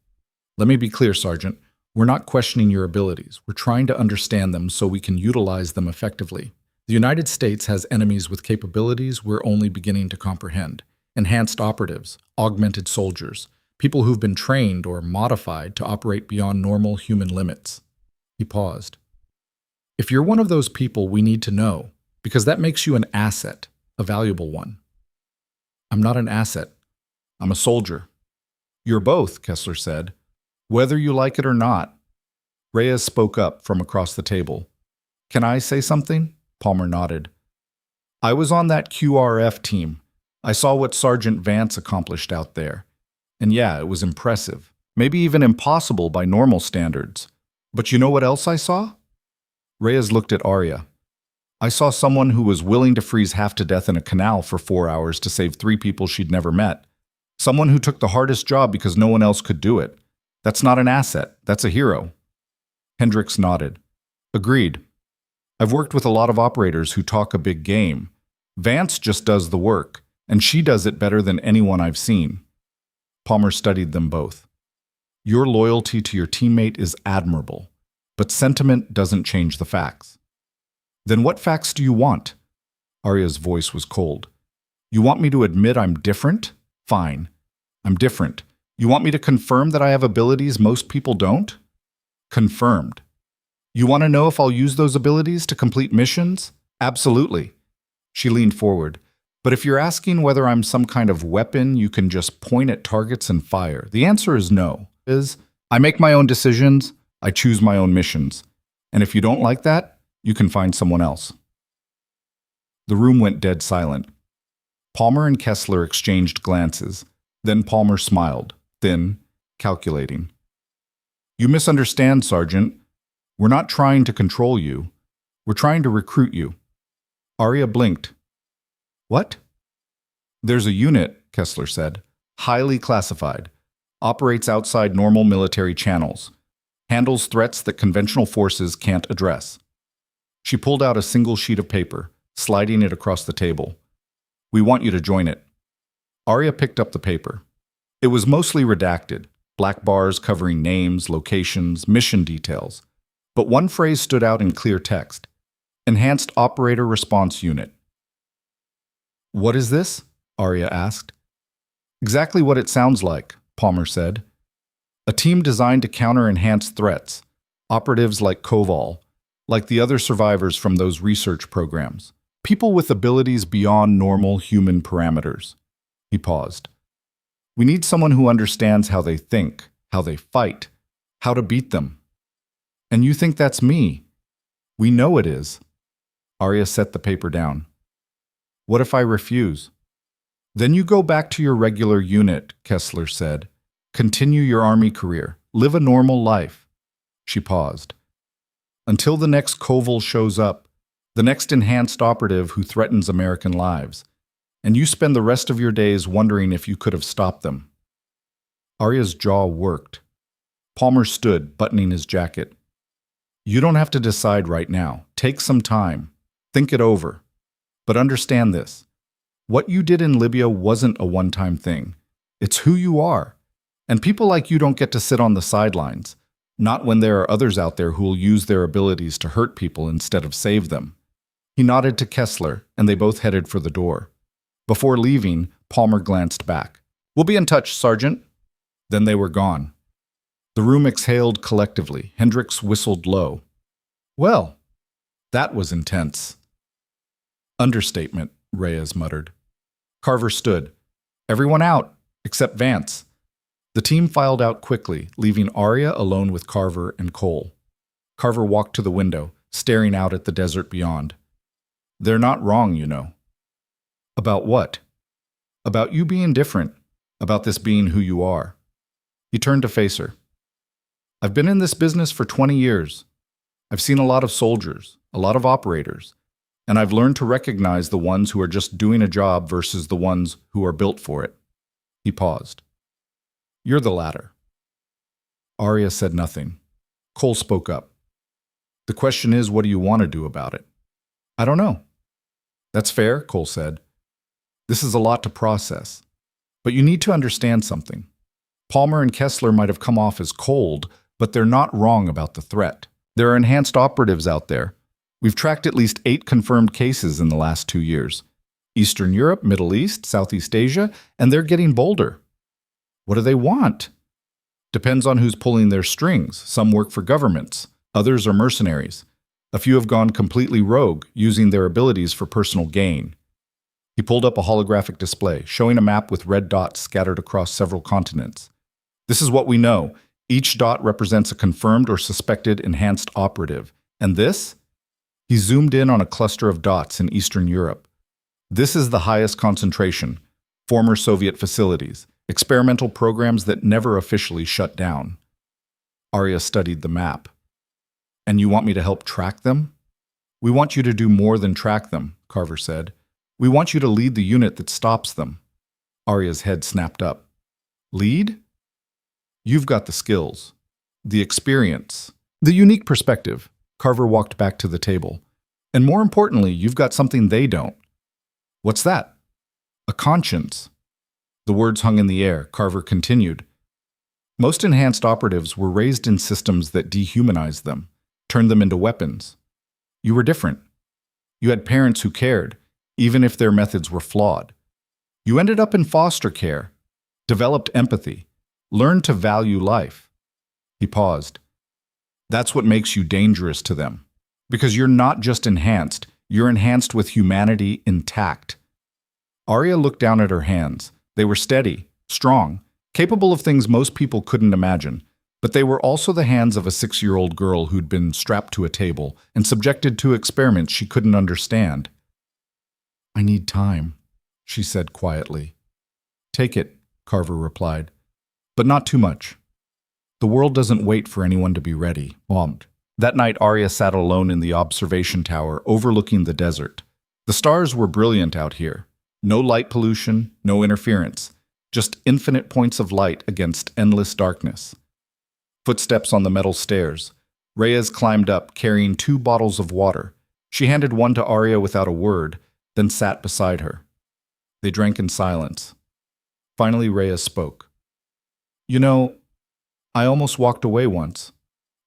Let me be clear, Sergeant. We're not questioning your abilities. We're trying to understand them so we can utilize them effectively. The United States has enemies with capabilities we're only beginning to comprehend. Enhanced operatives, augmented soldiers, people who've been trained or modified to operate beyond normal human limits. He paused. If you're one of those people, we need to know, because that makes you an asset, a valuable one. I'm not an asset. I'm a soldier. You're both, Kessler said, whether you like it or not. Reyes spoke up from across the table. Can I say something? Palmer nodded. I was on that QRF team. I saw what Sergeant Vance accomplished out there. And yeah, it was impressive. Maybe even impossible by normal standards. But you know what else I saw? Reyes looked at Arya. I saw someone who was willing to freeze half to death in a canal for 4 hours to save 3 people she'd never met. Someone who took the hardest job because no one else could do it. That's not an asset. That's a hero. Hendricks nodded. Agreed. I've worked with a lot of operators who talk a big game. Vance just does the work, and she does it better than anyone I've seen. Palmer studied them both. Your loyalty to your teammate is admirable, but sentiment doesn't change the facts. Then what facts do you want? Arya's voice was cold. You want me to admit I'm different? Fine. I'm different. You want me to confirm that I have abilities most people don't? Confirmed. You want to know if I'll use those abilities to complete missions? Absolutely. She leaned forward. But if you're asking whether I'm some kind of weapon you can just point at targets and fire, the answer is no. I make my own decisions, I choose my own missions. And if you don't like that, you can find someone else. The room went dead silent. Palmer and Kessler exchanged glances. Then Palmer smiled, thin, calculating. You misunderstand, Sergeant. We're not trying to control you. We're trying to recruit you. Arya blinked. What? There's a unit, Kessler said, highly classified, operates outside normal military channels, handles threats that conventional forces can't address. She pulled out a single sheet of paper, sliding it across the table. We want you to join it. Arya picked up the paper. It was mostly redacted, black bars covering names, locations, mission details. But one phrase stood out in clear text. Enhanced Operator Response Unit. What is this? Arya asked. Exactly what it sounds like, Palmer said. A team designed to counter enhanced threats. Operatives like Koval, like the other survivors from those research programs. People with abilities beyond normal human parameters. He paused. We need someone who understands how they think, how they fight, how to beat them. And you think that's me? We know it is. Arya set the paper down. What if I refuse? Then you go back to your regular unit, Kessler said. Continue your army career. Live a normal life. She paused. Until the next Koval shows up, the next enhanced operative who threatens American lives. And you spend the rest of your days wondering if you could have stopped them. Arya's jaw worked. Palmer stood, buttoning his jacket. You don't have to decide right now. Take some time. Think it over. But understand this. What you did in Libya wasn't a one-time thing. It's who you are. And people like you don't get to sit on the sidelines. Not when there are others out there who will use their abilities to hurt people instead of save them. He nodded to Kessler, and they both headed for the door. Before leaving, Palmer glanced back. "We'll be in touch, Sergeant." Then they were gone. The room exhaled collectively. Hendricks whistled low. "Well, that was intense." "Understatement," Reyes muttered. Carver stood. "Everyone out, except Vance." The team filed out quickly, leaving Arya alone with Carver and Cole. Carver walked to the window, staring out at the desert beyond. "They're not wrong, you know." "About what?" "About you being different, about this being who you are." He turned to face her. "I've been in this business for 20 years. I've seen a lot of soldiers, a lot of operators, and I've learned to recognize the ones who are just doing a job versus the ones who are built for it." He paused. "You're the latter." Arya said nothing. Cole spoke up. "The question is, what do you want to do about it?" "I don't know." "That's fair," Cole said. "This is a lot to process. But you need to understand something. Palmer and Kessler might have come off as cold, but they're not wrong about the threat. There are enhanced operatives out there. We've tracked at least 8 confirmed cases in the last 2 years. Eastern Europe, Middle East, Southeast Asia, and they're getting bolder." "What do they want?" "Depends on who's pulling their strings. Some work for governments. Others are mercenaries. A few have gone completely rogue, using their abilities for personal gain." He pulled up a holographic display, showing a map with red dots scattered across several continents. "This is what we know. Each dot represents a confirmed or suspected enhanced operative. And this?" He zoomed in on a cluster of dots in Eastern Europe. "This is the highest concentration. Former Soviet facilities. Experimental programs that never officially shut down." Arya studied the map. "And you want me to help track them?" "We want you to do more than track them," Carver said. "We want you to lead the unit that stops them." Arya's head snapped up. "Lead?" "You've got the skills, the experience, the unique perspective." Carver walked back to the table. "And more importantly, you've got something they don't." "What's that?" "A conscience." The words hung in the air. Carver continued. "Most enhanced operatives were raised in systems that dehumanized them, turned them into weapons. You were different. You had parents who cared, even if their methods were flawed. You ended up in foster care, developed empathy, learned to value life." He paused. "That's what makes you dangerous to them. Because you're not just enhanced, you're enhanced with humanity intact." Arya looked down at her hands. They were steady, strong, capable of things most people couldn't imagine. But they were also the hands of a 6-year-old girl who'd been strapped to a table and subjected to experiments she couldn't understand. "I need time," she said quietly. "Take it," Carver replied. "But not too much. The world doesn't wait for anyone to be ready." That night, Arya sat alone in the observation tower overlooking the desert. The stars were brilliant out here. No light pollution, no interference. Just infinite points of light against endless darkness. Footsteps on the metal stairs. Reyes climbed up, carrying 2 bottles of water. She handed one to Arya without a word, then sat beside her. They drank in silence. Finally, Reyes spoke. "You know, I almost walked away once."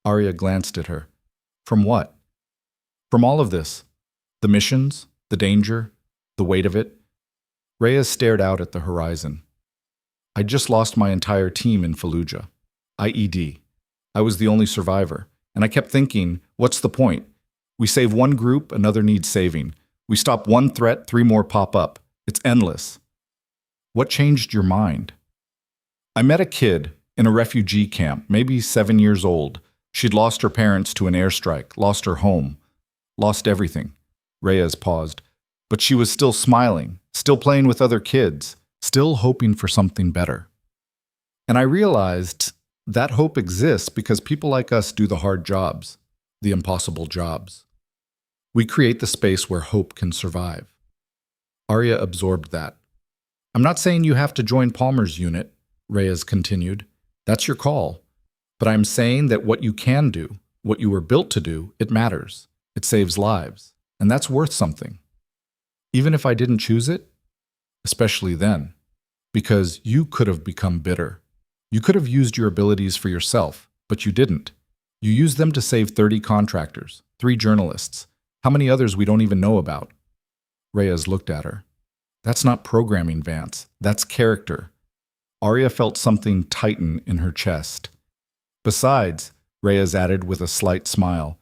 Arya glanced at her. "From what?" "From all of this. The missions, the danger, the weight of it." Reyes stared out at the horizon. "I'd just lost my entire team in Fallujah. IED. I was the only survivor. And I kept thinking, what's the point? We save one group, another needs saving. We stop one threat, 3 more pop up. It's endless." "What changed your mind?" "I met a kid in a refugee camp, maybe 7 years old. She'd lost her parents to an airstrike, lost her home, lost everything." Reyes paused. "But she was still smiling, still playing with other kids, still hoping for something better. And I realized that hope exists because people like us do the hard jobs, the impossible jobs. We create the space where hope can survive." Arya absorbed that. "I'm not saying you have to join Palmer's unit," Reyes continued. "That's your call. But I'm saying that what you can do, what you were built to do, it matters. It saves lives. And that's worth something. Even if I didn't choose it, especially then, because you could have become bitter. You could have used your abilities for yourself, but you didn't. You used them to save 30 contractors, 3 journalists, How many others we don't even know about? Reyes looked at her. That's not programming, Vance. That's character. Arya felt something tighten in her chest. Besides, Reyes added with a slight smile,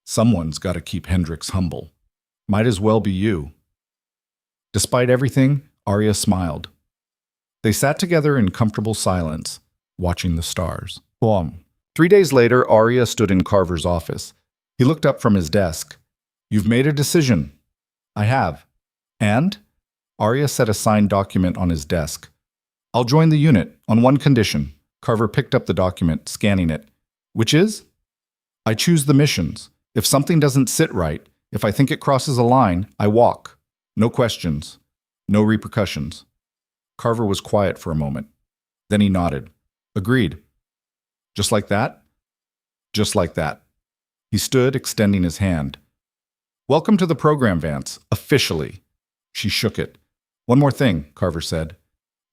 someone's got to keep Hendrix humble. Might as well be you. Despite everything, Arya smiled. They sat together in comfortable silence, watching the stars. Boom. 3 days later, Arya stood in Carver's office. He looked up from his desk. You've made a decision. I have. And? Arya set a signed document on his desk. I'll join the unit, on one condition. Carver picked up the document, scanning it. Which is? I choose the missions. If something doesn't sit right, if I think it crosses a line, I walk. No questions. No repercussions. Carver was quiet for a moment. Then he nodded. Agreed. Just like that? Just like that. He stood, extending his hand. Welcome to the program, Vance. Officially. She shook it. One more thing, Carver said.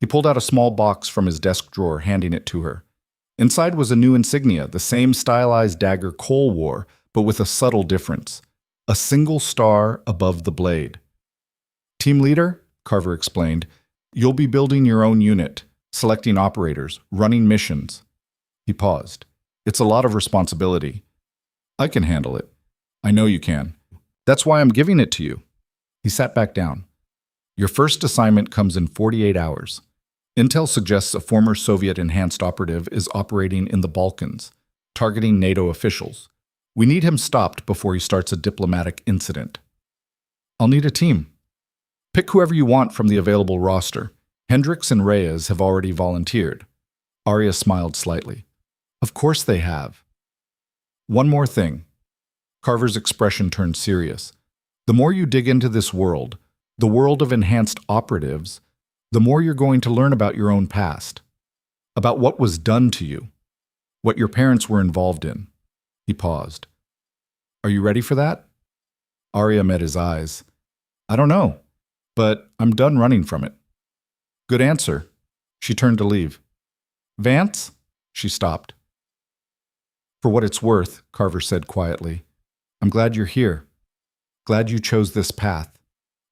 He pulled out a small box from his desk drawer, handing it to her. Inside was a new insignia, the same stylized dagger Cole wore, but with a subtle difference. A single star above the blade. Team leader, Carver explained, you'll be building your own unit, selecting operators, running missions. He paused. It's a lot of responsibility. I can handle it. I know you can. That's why I'm giving it to you. He sat back down. Your first assignment comes in 48 hours. Intel suggests a former Soviet-enhanced operative is operating in the Balkans, targeting NATO officials. We need him stopped before he starts a diplomatic incident. I'll need a team. Pick whoever you want from the available roster. Hendrix and Reyes have already volunteered. Arya smiled slightly. Of course they have. One more thing. Carver's expression turned serious. The more you dig into this world, the world of enhanced operatives, the more you're going to learn about your own past, about what was done to you, what your parents were involved in. He paused. Are you ready for that? Arya met his eyes. I don't know, but I'm done running from it. Good answer. She turned to leave. Vance? She stopped. For what it's worth, Carver said quietly, I'm glad you're here. Glad you chose this path.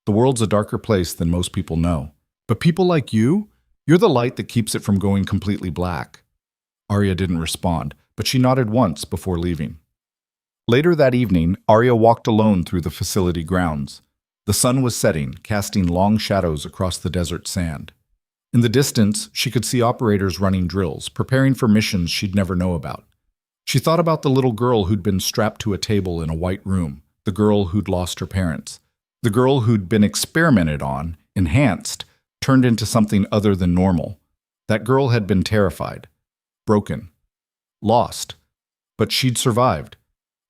The world's a darker place than most people know. But people like you, you're the light that keeps it from going completely black. Arya didn't respond, but she nodded once before leaving. Later that evening, Arya walked alone through the facility grounds. The sun was setting, casting long shadows across the desert sand. In the distance, she could see operators running drills, preparing for missions she'd never know about. She thought about the little girl who'd been strapped to a table in a white room, the girl who'd lost her parents, the girl who'd been experimented on, enhanced, turned into something other than normal. That girl had been terrified, broken, lost, but she'd survived.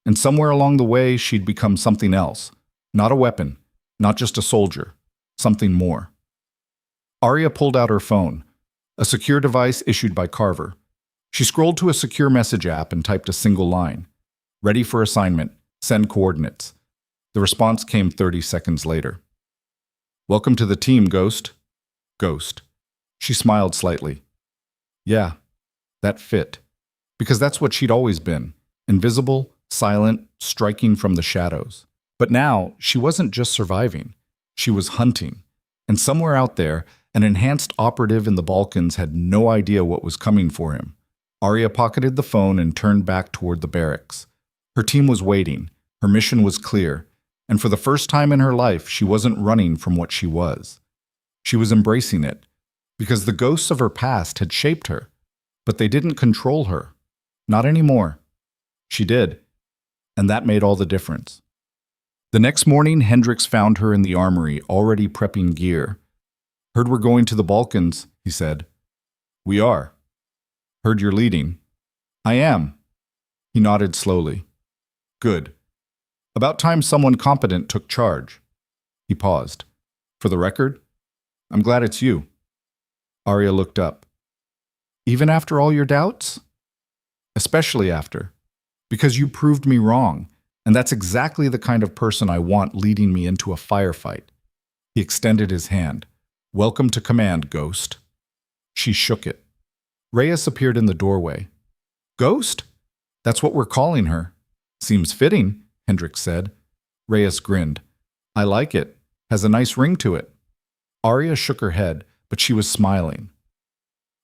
And somewhere along the way, she'd become something else. Not a weapon, not just a soldier, something more. Arya pulled out her phone, a secure device issued by Carver. She scrolled to a secure message app and typed a single line. Ready for assignment. Send coordinates. The response came 30 seconds later. Welcome to the team, Ghost. Ghost. She smiled slightly. Yeah, that fit. Because that's what she'd always been. Invisible, silent, striking from the shadows. But now, she wasn't just surviving. She was hunting. And somewhere out there, an enhanced operative in the Balkans had no idea what was coming for him. Arya pocketed the phone and turned back toward the barracks. Her team was waiting. Her mission was clear. And for the first time in her life, she wasn't running from what she was. She was embracing it. Because the ghosts of her past had shaped her. But they didn't control her. Not anymore. She did. And that made all the difference. The next morning, Hendrix found her in the armory, already prepping gear. Heard we're going to the Balkans, he said. We are. Heard you're leading. I am. He nodded slowly. Good. About time someone competent took charge. He paused. For the record, I'm glad it's you. Arya looked up. Even after all your doubts? Especially after. Because you proved me wrong, and that's exactly the kind of person I want leading me into a firefight. He extended his hand. Welcome to command, Ghost. She shook it. Reyes appeared in the doorway. Ghost? That's what we're calling her. Seems fitting, Hendrix said. Reyes grinned. I like it. Has a nice ring to it. Arya shook her head, but she was smiling.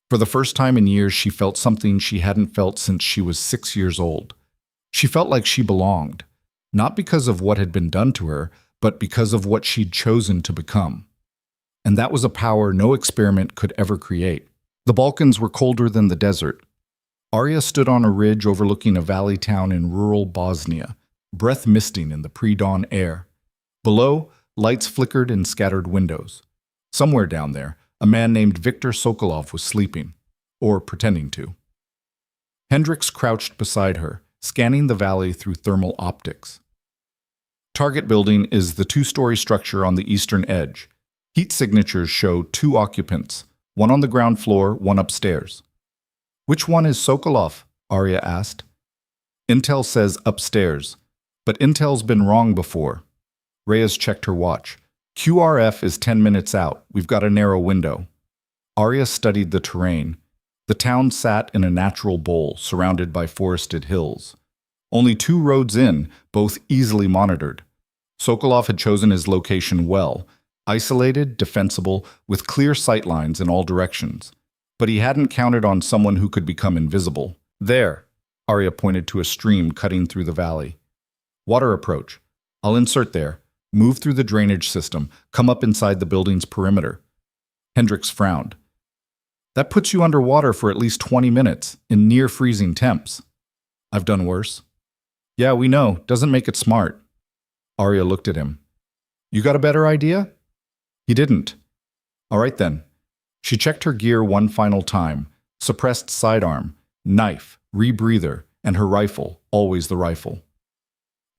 For the first time in years, she felt something she hadn't felt since she was 6 years old. She felt like she belonged, not because of what had been done to her, but because of what she'd chosen to become. And that was a power no experiment could ever create. The Balkans were colder than the desert. Arya stood on a ridge overlooking a valley town in rural Bosnia, breath misting in the pre-dawn air. Below, lights flickered in scattered windows. Somewhere down there, a man named Viktor Sokolov was sleeping, or pretending to. Hendricks crouched beside her, scanning the valley through thermal optics. Target building is the two-story structure on the eastern edge. Heat signatures show 2 occupants, one on the ground floor, one upstairs. Which one is Sokolov? Arya asked. Intel says upstairs, but Intel's been wrong before. Reyes checked her watch. QRF is 10 minutes out. We've got a narrow window. Arya studied the terrain. The town sat in a natural bowl, surrounded by forested hills. Only 2 roads in, both easily monitored. Sokolov had chosen his location well, isolated, defensible, with clear sightlines in all directions. But he hadn't counted on someone who could become invisible. There, Arya pointed to a stream cutting through the valley. Water approach. I'll insert there, move through the drainage system, come up inside the building's perimeter. Hendricks frowned. That puts you underwater for at least 20 minutes, in near-freezing temps. I've done worse. Yeah, we know. Doesn't make it smart. Arya looked at him. You got a better idea? He didn't. All right then. She checked her gear one final time, suppressed sidearm, knife, rebreather, and her rifle, always the rifle.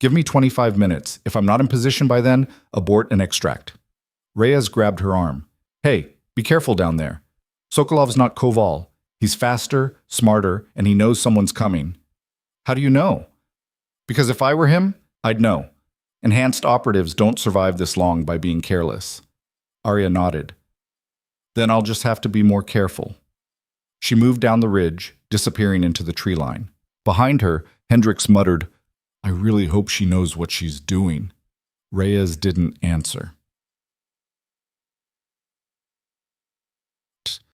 Give me 25 minutes. If I'm not in position by then, abort and extract. Reyes grabbed her arm. Hey, be careful down there. Sokolov's not Koval. He's faster, smarter, and he knows someone's coming. How do you know? Because if I were him, I'd know. Enhanced operatives don't survive this long by being careless. Arya nodded. Then I'll just have to be more careful. She moved down the ridge, disappearing into the tree line. Behind her, Hendricks muttered, I really hope she knows what she's doing. Reyes didn't answer.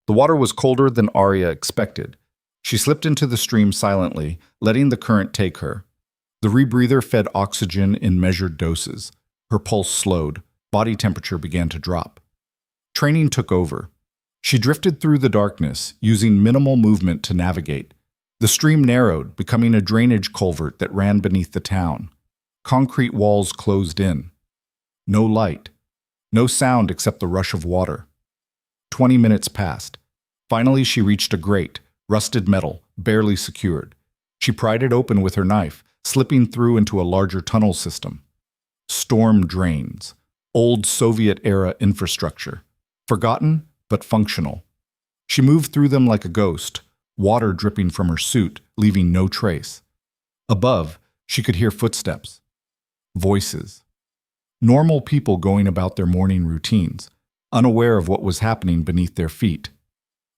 The water was colder than Arya expected. She slipped into the stream silently, letting the current take her. The rebreather fed oxygen in measured doses. Her pulse slowed. Body temperature began to drop. Training took over. She drifted through the darkness, using minimal movement to navigate. The stream narrowed, becoming a drainage culvert that ran beneath the town. Concrete walls closed in. No light. No sound except the rush of water. 20 minutes passed. Finally, she reached a grate, rusted metal, barely secured. She pried it open with her knife, slipping through into a larger tunnel system. Storm drains. Old Soviet-era infrastructure. Forgotten, but functional. She moved through them like a ghost, water dripping from her suit, leaving no trace. Above, she could hear footsteps. Voices. Normal people going about their morning routines, unaware of what was happening beneath their feet.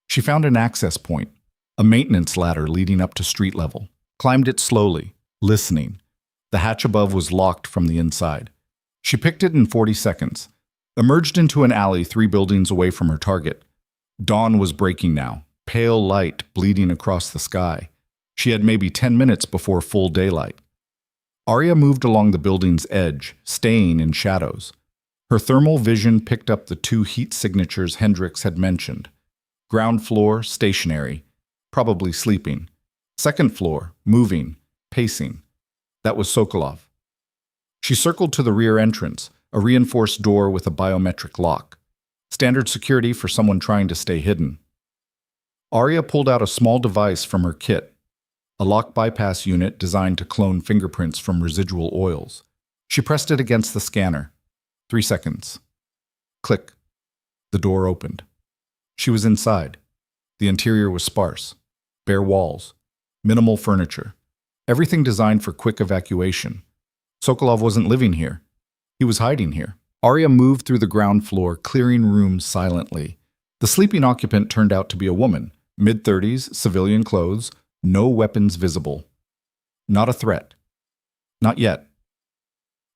She found an access point, a maintenance ladder leading up to street level. Climbed it slowly, listening. The hatch above was locked from the inside. She picked it in 40 seconds. Emerged into an alley 3 buildings away from her target. Dawn was breaking now, pale light bleeding across the sky. She had maybe 10 minutes before full daylight. Arya moved along the building's edge, staying in shadows. Her thermal vision picked up the 2 heat signatures Hendricks had mentioned. Ground floor, stationary, probably sleeping. Second floor, moving, pacing. That was Sokolov. She circled to the rear entrance, a reinforced door with a biometric lock. Standard security for someone trying to stay hidden. Arya pulled out a small device from her kit, a lock bypass unit designed to clone fingerprints from residual oils. She pressed it against the scanner. 3 seconds. Click. The door opened. She was inside. The interior was sparse. Bare walls. Minimal furniture. Everything designed for quick evacuation. Sokolov wasn't living here. He was hiding here. Arya moved through the ground floor, clearing rooms silently. The sleeping occupant turned out to be a woman, mid-30s, civilian clothes, no weapons visible. Not a threat. Not yet.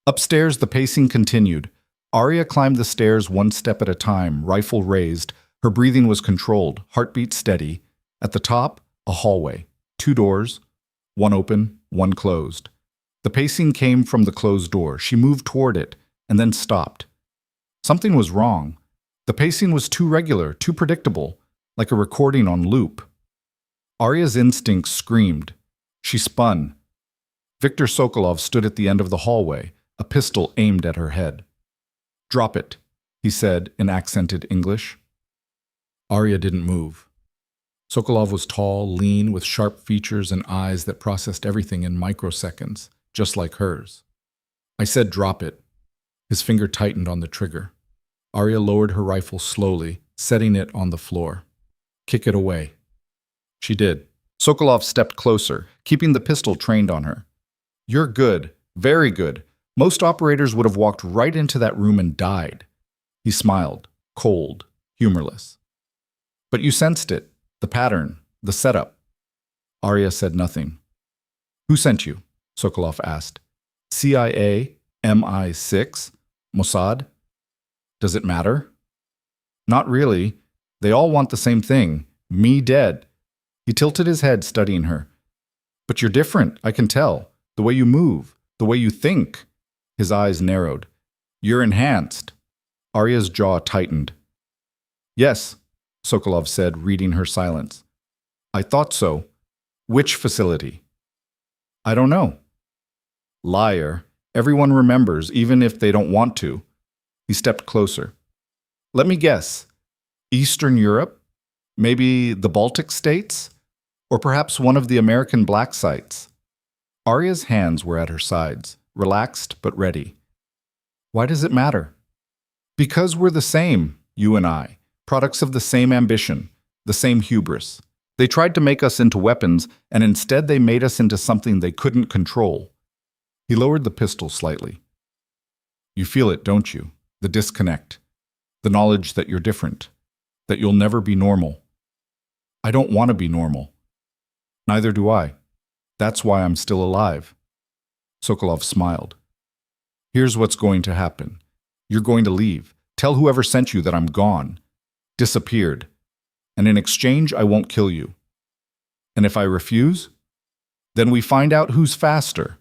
Upstairs, the pacing continued. Arya climbed the stairs one step at a time, rifle raised. Her breathing was controlled, heartbeat steady. At the top, a hallway. 2 doors, one open, one closed. The pacing came from the closed door. She moved toward it, and then stopped. Something was wrong. The pacing was too regular, too predictable, like a recording on loop. Arya's instincts screamed. She spun. Viktor Sokolov stood at the end of the hallway, a pistol aimed at her head. "Drop it," he said in accented English. Arya didn't move. Sokolov was tall, lean, with sharp features and eyes that processed everything in microseconds, just like hers. "I said drop it." His finger tightened on the trigger. Arya lowered her rifle slowly, setting it on the floor. "Kick it away." She did. Sokolov stepped closer, keeping the pistol trained on her. "You're good, very good. Most operators would have walked right into that room and died." He smiled, cold, humorless. "But you sensed it, the pattern, the setup." Arya said nothing. "Who sent you?" Sokolov asked. "CIA? MI6? Mossad? Does it matter?" "Not really. They all want the same thing, me dead." He tilted his head, studying her. "But you're different, I can tell. The way you move, the way you think." His eyes narrowed. "You're enhanced." Arya's jaw tightened. "Yes," Sokolov said, reading her silence. "I thought so. Which facility?" "I don't know." "Liar. Everyone remembers, even if they don't want to." He stepped closer. "Let me guess. Eastern Europe? Maybe the Baltic states? Or perhaps one of the American black sites?" Arya's hands were at her sides, relaxed but ready. "Why does it matter?" "Because we're the same, you and I, products of the same ambition, the same hubris. They tried to make us into weapons, and instead they made us into something they couldn't control." He lowered the pistol slightly. "You feel it, don't you? The disconnect. The knowledge that you're different. That you'll never be normal." "I don't want to be normal." "Neither do I. That's why I'm still alive." Sokolov smiled. "Here's what's going to happen. You're going to leave. Tell whoever sent you that I'm gone. Disappeared. And in exchange, I won't kill you. And if I refuse, then we find out who's faster."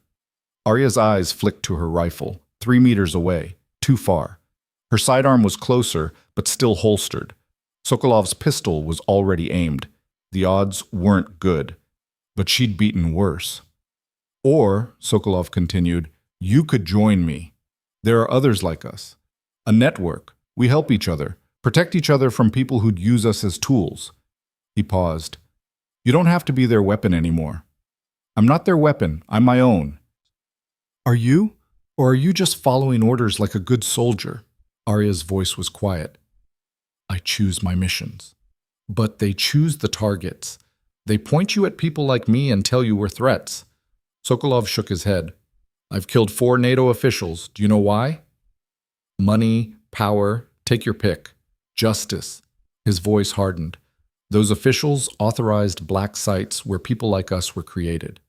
Arya's eyes flicked to her rifle, 3 meters away, too far. Her sidearm was closer, but still holstered. Sokolov's pistol was already aimed. The odds weren't good, but she'd beaten worse. "Or," Sokolov continued, "you could join me. There are others like us. A network. We help each other, protect each other from people who'd use us as tools." He paused. "You don't have to be their weapon anymore." "I'm not their weapon. I'm my own." "Are you? Or are you just following orders like a good soldier?" Arya's voice was quiet. "I choose my missions. But they choose the targets. They point you at people like me and tell you we're threats." Sokolov shook his head. "I've killed 4 NATO officials. Do you know why? Money, power, take your pick. Justice." His voice hardened. "Those officials authorized black sites where people like us were created.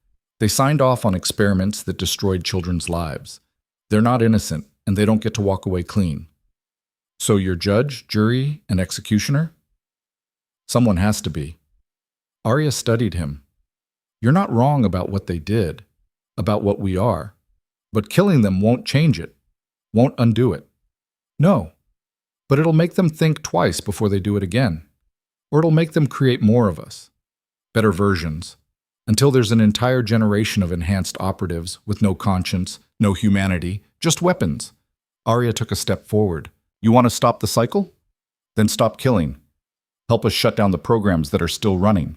They signed off on experiments that destroyed children's lives. They're not innocent, and they don't get to walk away clean. So you're judge, jury, and executioner?" "Someone has to be." Arya studied him. "You're not wrong about what they did, about what we are. But killing them won't change it, won't undo it." "No, but it'll make them think twice before they do it again. Or it'll make them create more of us. Better versions. Until there's an entire generation of enhanced operatives with no conscience, no humanity, just weapons." Arya took a step forward. "You want to stop the cycle? Then stop killing. Help us shut down the programs that are still running."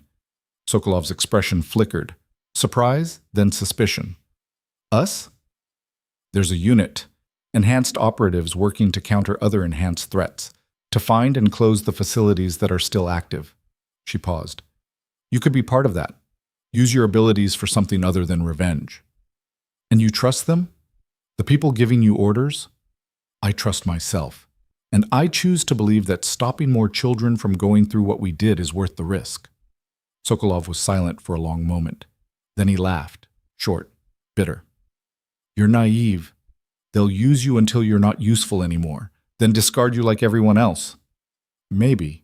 Sokolov's expression flickered. Surprise, then suspicion. "Us?" "There's a unit. Enhanced operatives working to counter other enhanced threats. To find and close the facilities that are still active." She paused. "You could be part of that. Use your abilities for something other than revenge." "And you trust them? The people giving you orders?" "I trust myself. And I choose to believe that stopping more children from going through what we did is worth the risk." Sokolov was silent for a long moment. Then he laughed, short, bitter. "You're naive. They'll use you until you're not useful anymore, then discard you like everyone else. Maybe.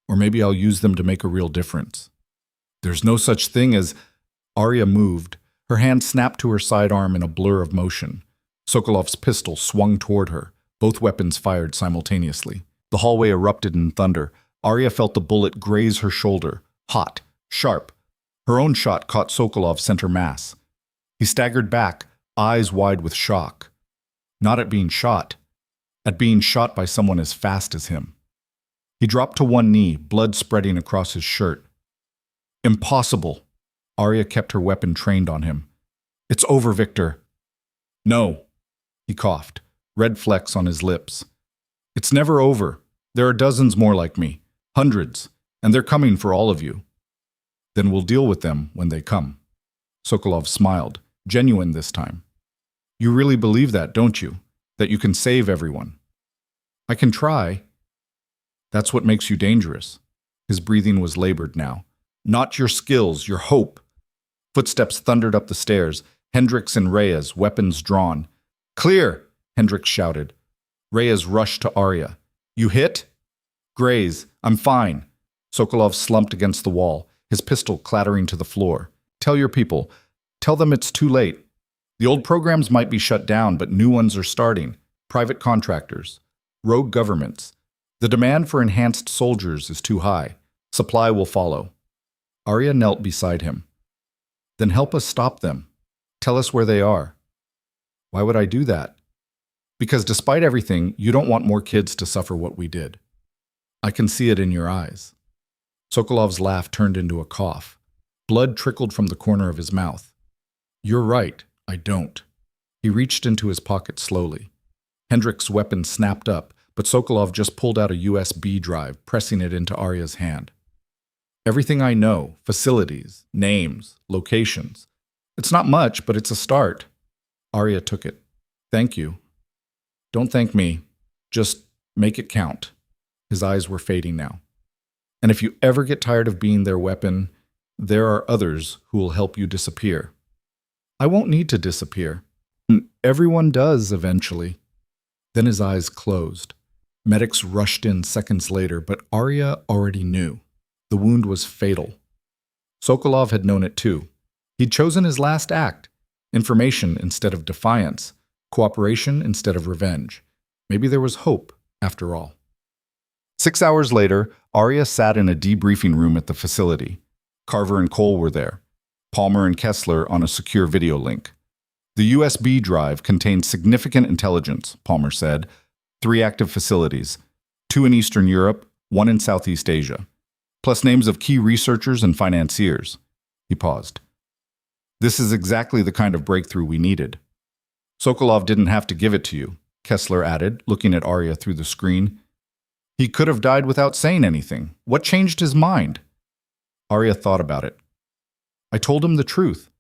Or maybe I'll use them to make a real difference. There's no such thing as... Arya moved. Her hand snapped to her sidearm in a blur of motion. Sokolov's pistol swung toward her. Both weapons fired simultaneously. The hallway erupted in thunder. Arya felt the bullet graze her shoulder. Hot. Sharp. Her own shot caught Sokolov's center mass. He staggered back, eyes wide with shock. Not at being shot. At being shot by someone as fast as him. He dropped to one knee, blood spreading across his shirt. Impossible. Arya kept her weapon trained on him. It's over, Victor. No. He coughed, red flecks on his lips. It's never over. There are dozens more like me. Hundreds. And they're coming for all of you. Then we'll deal with them when they come. Sokolov smiled, genuine this time. You really believe that, don't you? That you can save everyone? I can try. That's what makes you dangerous. His breathing was labored now. Not your skills, your hope. Footsteps thundered up the stairs. Hendricks and Reyes, weapons drawn. Clear! Hendricks shouted. Reyes rushed to Arya. You hit? Graze. I'm fine. Sokolov slumped against the wall, his pistol clattering to the floor. Tell your people. Tell them it's too late. The old programs might be shut down, but new ones are starting. Private contractors. Rogue governments. The demand for enhanced soldiers is too high. Supply will follow. Arya knelt beside him. Then help us stop them. Tell us where they are. Why would I do that? Because despite everything, you don't want more kids to suffer what we did. I can see it in your eyes. Sokolov's laugh turned into a cough. Blood trickled from the corner of his mouth. You're right, I don't. He reached into his pocket slowly. Hendricks' weapon snapped up, but Sokolov just pulled out a USB drive, pressing it into Arya's hand. Everything I know, facilities, names, locations. It's not much, but it's a start. Arya took it. Thank you. Don't thank me. Just make it count. His eyes were fading now. And if you ever get tired of being their weapon, there are others who will help you disappear. I won't need to disappear. Everyone does eventually. Then his eyes closed. Medics rushed in seconds later, but Arya already knew. The wound was fatal. Sokolov had known it too. He'd chosen his last act. Information instead of defiance. Cooperation instead of revenge. Maybe there was hope, after all. 6 hours later, Arya sat in a debriefing room at the facility. Carver and Cole were there. Palmer and Kessler on a secure video link. The USB drive contained significant intelligence, Palmer said. 3 active facilities. 2 in Eastern Europe, 1 in Southeast Asia. Plus names of key researchers and financiers. He paused. This is exactly the kind of breakthrough we needed. Sokolov didn't have to give it to you, Kessler added, looking at Arya through the screen. He could have died without saying anything. What changed his mind? Arya thought about it. I told him the truth,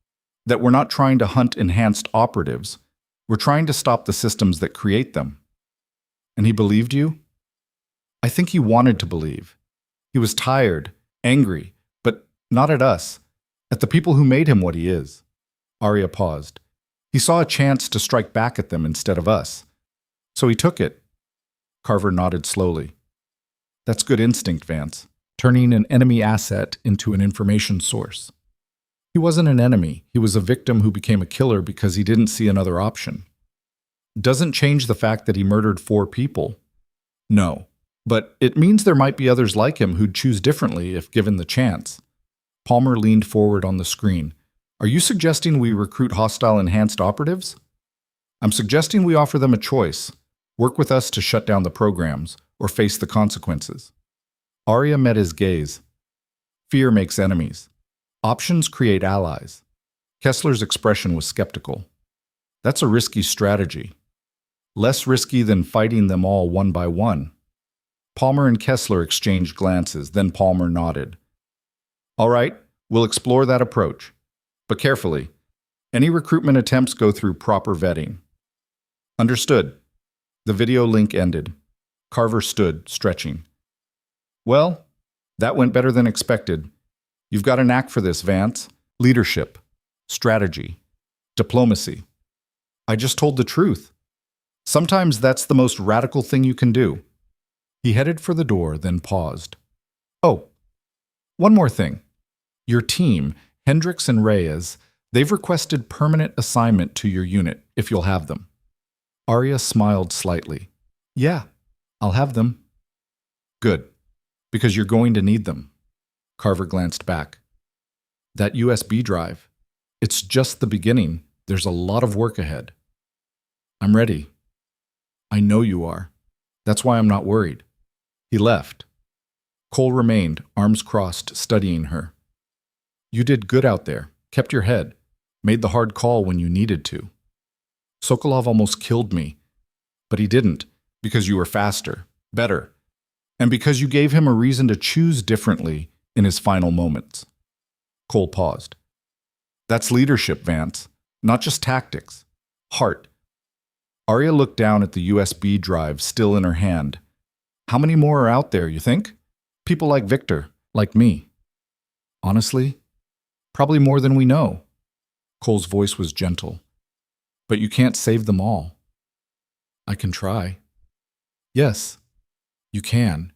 that we're not trying to hunt enhanced operatives. We're trying to stop the systems that create them. And he believed you? I think he wanted to believe. He was tired, angry, but not at us, at the people who made him what he is. Arya paused. He saw a chance to strike back at them instead of us. So he took it. Carver nodded slowly. That's good instinct, Vance. Turning an enemy asset into an information source. He wasn't an enemy. He was a victim who became a killer because he didn't see another option. Doesn't change the fact that he murdered 4 people. No. But it means there might be others like him who'd choose differently if given the chance. Palmer leaned forward on the screen. Are you suggesting we recruit hostile enhanced operatives? I'm suggesting we offer them a choice. Work with us to shut down the programs, or face the consequences. Arya met his gaze. Fear makes enemies. Options create allies. Kessler's expression was skeptical. That's a risky strategy. Less risky than fighting them all one by one. Palmer and Kessler exchanged glances, then Palmer nodded. All right, we'll explore that approach. But carefully. Any recruitment attempts go through proper vetting. Understood. The video link ended. Carver stood, stretching. Well, that went better than expected. You've got a knack for this, Vance. Leadership. Strategy. Diplomacy. I just told the truth. Sometimes that's the most radical thing you can do. He headed for the door, then paused. Oh, one more thing. Your team, Hendricks and Reyes, they've requested permanent assignment to your unit, if you'll have them. Arya smiled slightly. Yeah, I'll have them. Good, because you're going to need them. Carver glanced back. That USB drive. It's just the beginning. There's a lot of work ahead. I'm ready. I know you are. That's why I'm not worried. He left. Cole remained, arms crossed, studying her. You did good out there, kept your head, made the hard call when you needed to. Sokolov almost killed me, but he didn't, because you were faster, better, and because you gave him a reason to choose differently in his final moments. Cole paused. That's leadership, Vance, not just tactics. Heart. Arya looked down at the USB drive still in her hand. How many more are out there, you think? People like Victor, like me. Honestly, probably more than we know. Cole's voice was gentle. But you can't save them all. I can try. Yes, you can.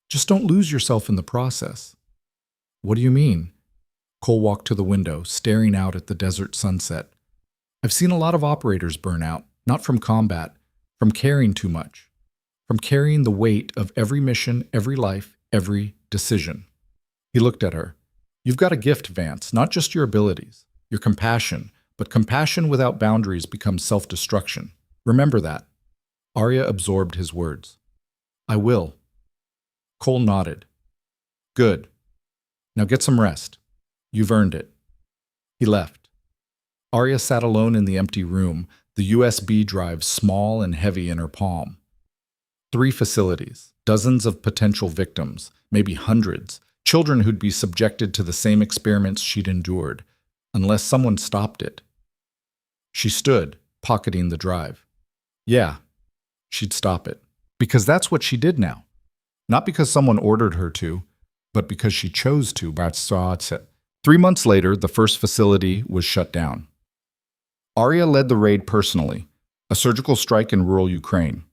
Just don't lose yourself in the process. What do you mean? Cole walked to the window, staring out at the desert sunset. I've seen a lot of operators burn out, not from combat, from caring too much, from carrying the weight of every mission, every life, every decision. He looked at her. You've got a gift, Vance, not just your abilities, your compassion, but compassion without boundaries becomes self-destruction. Remember that. Arya absorbed his words. I will. Cole nodded. Good. Now get some rest. You've earned it. He left. Arya sat alone in the empty room, the USB drive small and heavy in her palm. 3 facilities, dozens of potential victims, maybe hundreds, children who'd be subjected to the same experiments she'd endured, unless someone stopped it. She stood, pocketing the drive. Yeah, she'd stop it. Because that's what she did now. Not because someone ordered her to, but because she chose to. 3 months later, the first facility was shut down. Arya led the raid personally, a surgical strike in rural Ukraine.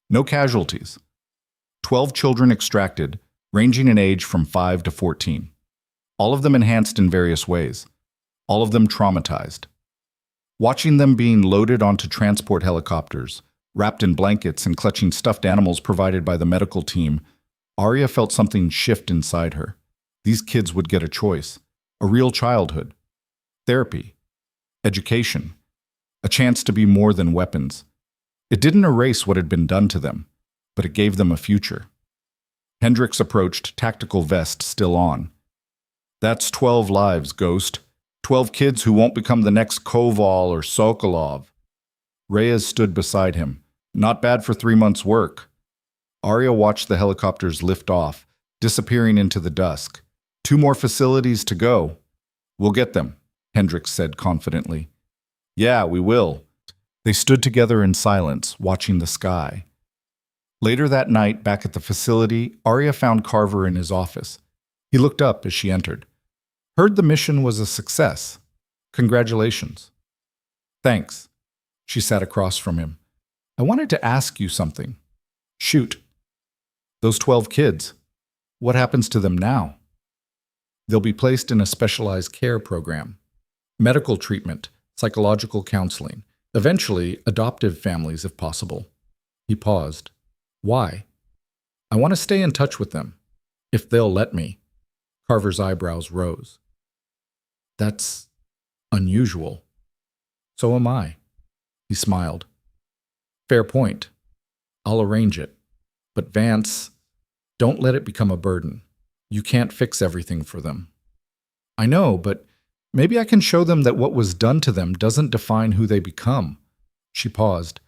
No casualties. 12 children extracted, ranging in age from 5 to 14. All of them enhanced in various ways. All of them traumatized. Watching them being loaded onto transport helicopters, wrapped in blankets and clutching stuffed animals provided by the medical team, Arya felt something shift inside her. These kids would get a choice, a real childhood, therapy, education, a chance to be more than weapons. It didn't erase what had been done to them, but it gave them a future. Hendricks approached, tactical vest still on. That's 12 lives, Ghost. 12 kids who won't become the next Koval or Sokolov. Reyes stood beside him. Not bad for 3 months' work. Arya watched the helicopters lift off, disappearing into the dusk. 2 more facilities to go. We'll get them, Hendricks said confidently. Yeah, we will. They stood together in silence, watching the sky. Later that night, back at the facility, Arya found Carver in his office. He looked up as she entered. Heard the mission was a success. Congratulations. Thanks. She sat across from him. I wanted to ask you something. Shoot. Those 12 kids, what happens to them now? They'll be placed in a specialized care program. Medical treatment, psychological counseling, eventually adoptive families if possible. He paused. Why? I want to stay in touch with them, if they'll let me. Carver's eyebrows rose. That's unusual. So am I. He smiled. Fair point. I'll arrange it. But Vance, don't let it become a burden. You can't fix everything for them. I know, but maybe I can show them that what was done to them doesn't define who they become. She paused.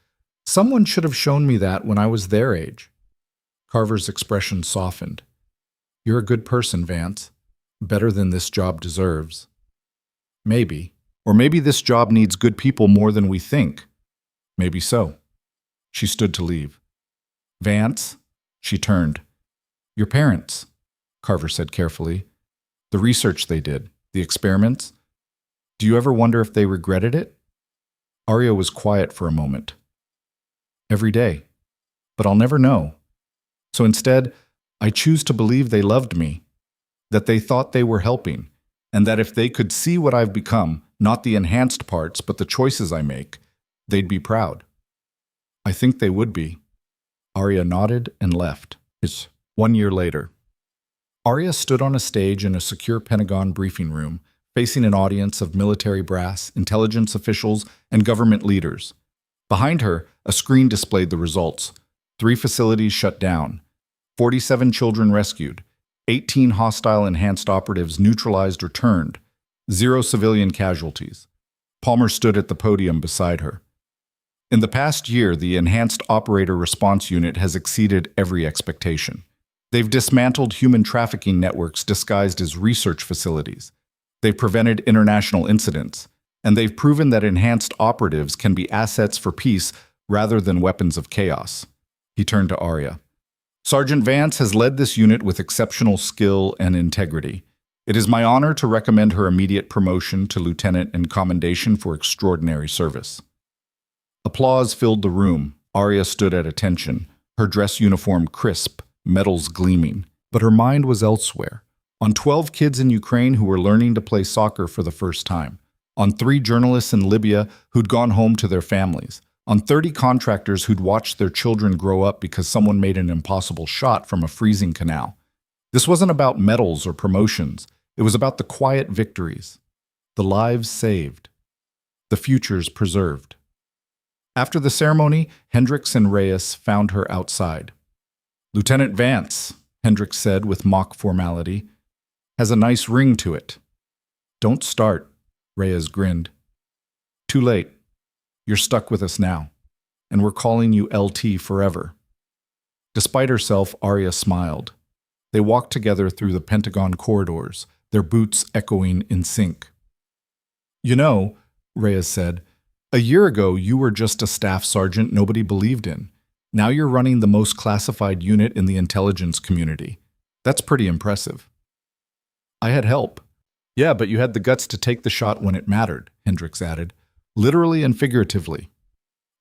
Someone should have shown me that when I was their age. Carver's expression softened. You're a good person, Vance. Better than this job deserves. Maybe. Or maybe this job needs good people more than we think. Maybe so. She stood to leave. Vance? She turned. Your parents, Carver said carefully. The research they did, the experiments. Do you ever wonder if they regretted it? Arya was quiet for a moment. every day. But I'll never know. So instead, I choose to believe they loved me, that they thought they were helping, and that if they could see what I've become, not the enhanced parts, but the choices I make, they'd be proud. I think they would be. Arya nodded and left. It's 1 year later. Arya stood on a stage in a secure Pentagon briefing room, facing an audience of military brass, intelligence officials, and government leaders. Behind her, a screen displayed the results. 3 facilities shut down, 47 children rescued, 18 hostile enhanced operatives neutralized or turned, 0 civilian casualties. Palmer stood at the podium beside her. In the past year, the Enhanced Operator Response Unit has exceeded every expectation. They've dismantled human trafficking networks disguised as research facilities. They've prevented international incidents, and they've proven that enhanced operatives can be assets for peace rather than weapons of chaos. He turned to Arya. Sergeant Vance has led this unit with exceptional skill and integrity. It is my honor to recommend her immediate promotion to lieutenant and commendation for extraordinary service. Applause filled the room. Arya stood at attention, her dress uniform crisp, medals gleaming. But her mind was elsewhere, on 12 kids in Ukraine who were learning to play soccer for the first time, on 3 journalists in Libya who'd gone home to their families, on 30 contractors who'd watched their children grow up because someone made an impossible shot from a freezing canal. This wasn't about medals or promotions. It was about the quiet victories, the lives saved, the futures preserved. After the ceremony, Hendricks and Reyes found her outside. "Lieutenant Vance," Hendricks said with mock formality, "has a nice ring to it." "Don't start," Reyes grinned. "Too late. You're stuck with us now, and we're calling you LT forever." Despite herself, Arya smiled. They walked together through the Pentagon corridors, their boots echoing in sync. "You know," Reyes said, "a year ago you were just a staff sergeant nobody believed in. Now you're running the most classified unit in the intelligence community. That's pretty impressive." "I had help." "Yeah, but you had the guts to take the shot when it mattered," Hendricks added, literally and figuratively.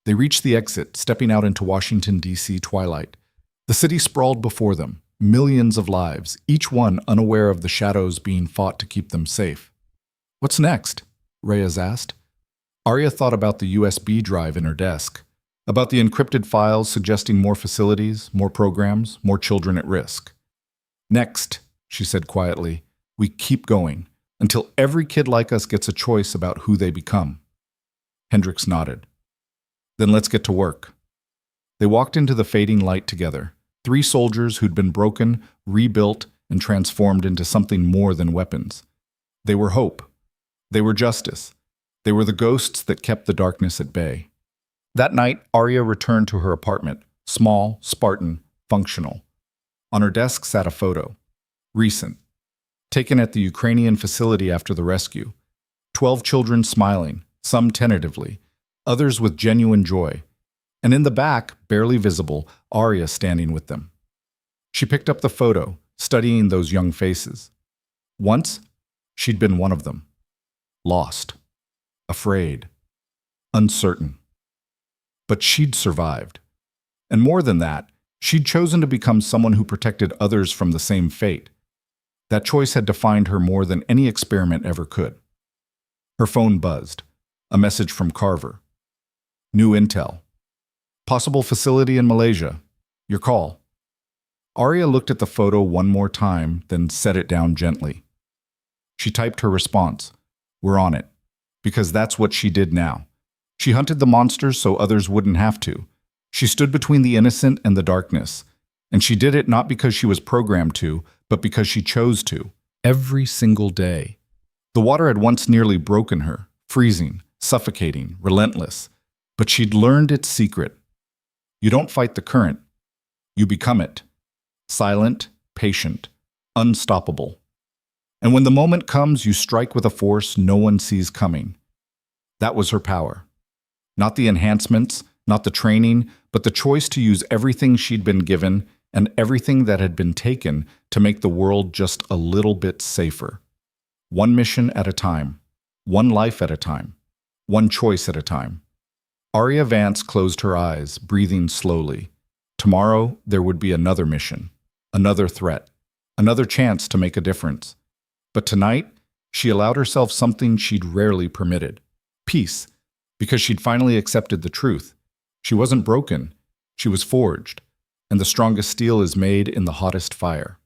They reached the exit, stepping out into Washington, D.C. twilight. The city sprawled before them, millions of lives, each one unaware of the shadows being fought to keep them safe. "What's next?" Reyes asked. Arya thought about the USB drive in her desk, about the encrypted files suggesting more facilities, more programs, more children at risk. "Next," she said quietly, "we keep going, until every kid like us gets a choice about who they become." Hendricks nodded. "Then let's get to work." They walked into the fading light together, 3 soldiers who'd been broken, rebuilt, and transformed into something more than weapons. They were hope. They were justice. They were the ghosts that kept the darkness at bay. That night, Arya returned to her apartment, small, Spartan, functional. On her desk sat a photo, recent, taken at the Ukrainian facility after the rescue. 12 children smiling, some tentatively, others with genuine joy. And in the back, barely visible, Arya standing with them. She picked up the photo, studying those young faces. Once, she'd been one of them. Lost. Afraid. Uncertain. But she'd survived. And more than that, she'd chosen to become someone who protected others from the same fate. That choice had defined her more than any experiment ever could. Her phone buzzed. A message from Carver. "New intel. Possible facility in Malaysia. Your call." Arya looked at the photo one more time, then set it down gently. She typed her response. "We're on it." Because that's what she did now. She hunted the monsters so others wouldn't have to. She stood between the innocent and the darkness. And she did it not because she was programmed to, but because she chose to. Every single day. The water had once nearly broken her, freezing, suffocating, relentless. But she'd learned its secret. You don't fight the current. You become it. Silent, patient, unstoppable. And when the moment comes, you strike with a force no one sees coming. That was her power. Not the enhancements, not the training, but the choice to use everything she'd been given and everything that had been taken to make the world just a little bit safer. One mission at a time. One life at a time. One choice at a time. Arya Vance closed her eyes, breathing slowly. Tomorrow, there would be another mission, another threat, another chance to make a difference. But tonight, she allowed herself something she'd rarely permitted: peace, because she'd finally accepted the truth. She wasn't broken, she was forged, and the strongest steel is made in the hottest fire.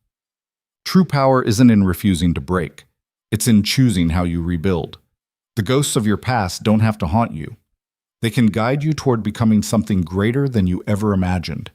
True power isn't in refusing to break, it's in choosing how you rebuild. The ghosts of your past don't have to haunt you. They can guide you toward becoming something greater than you ever imagined.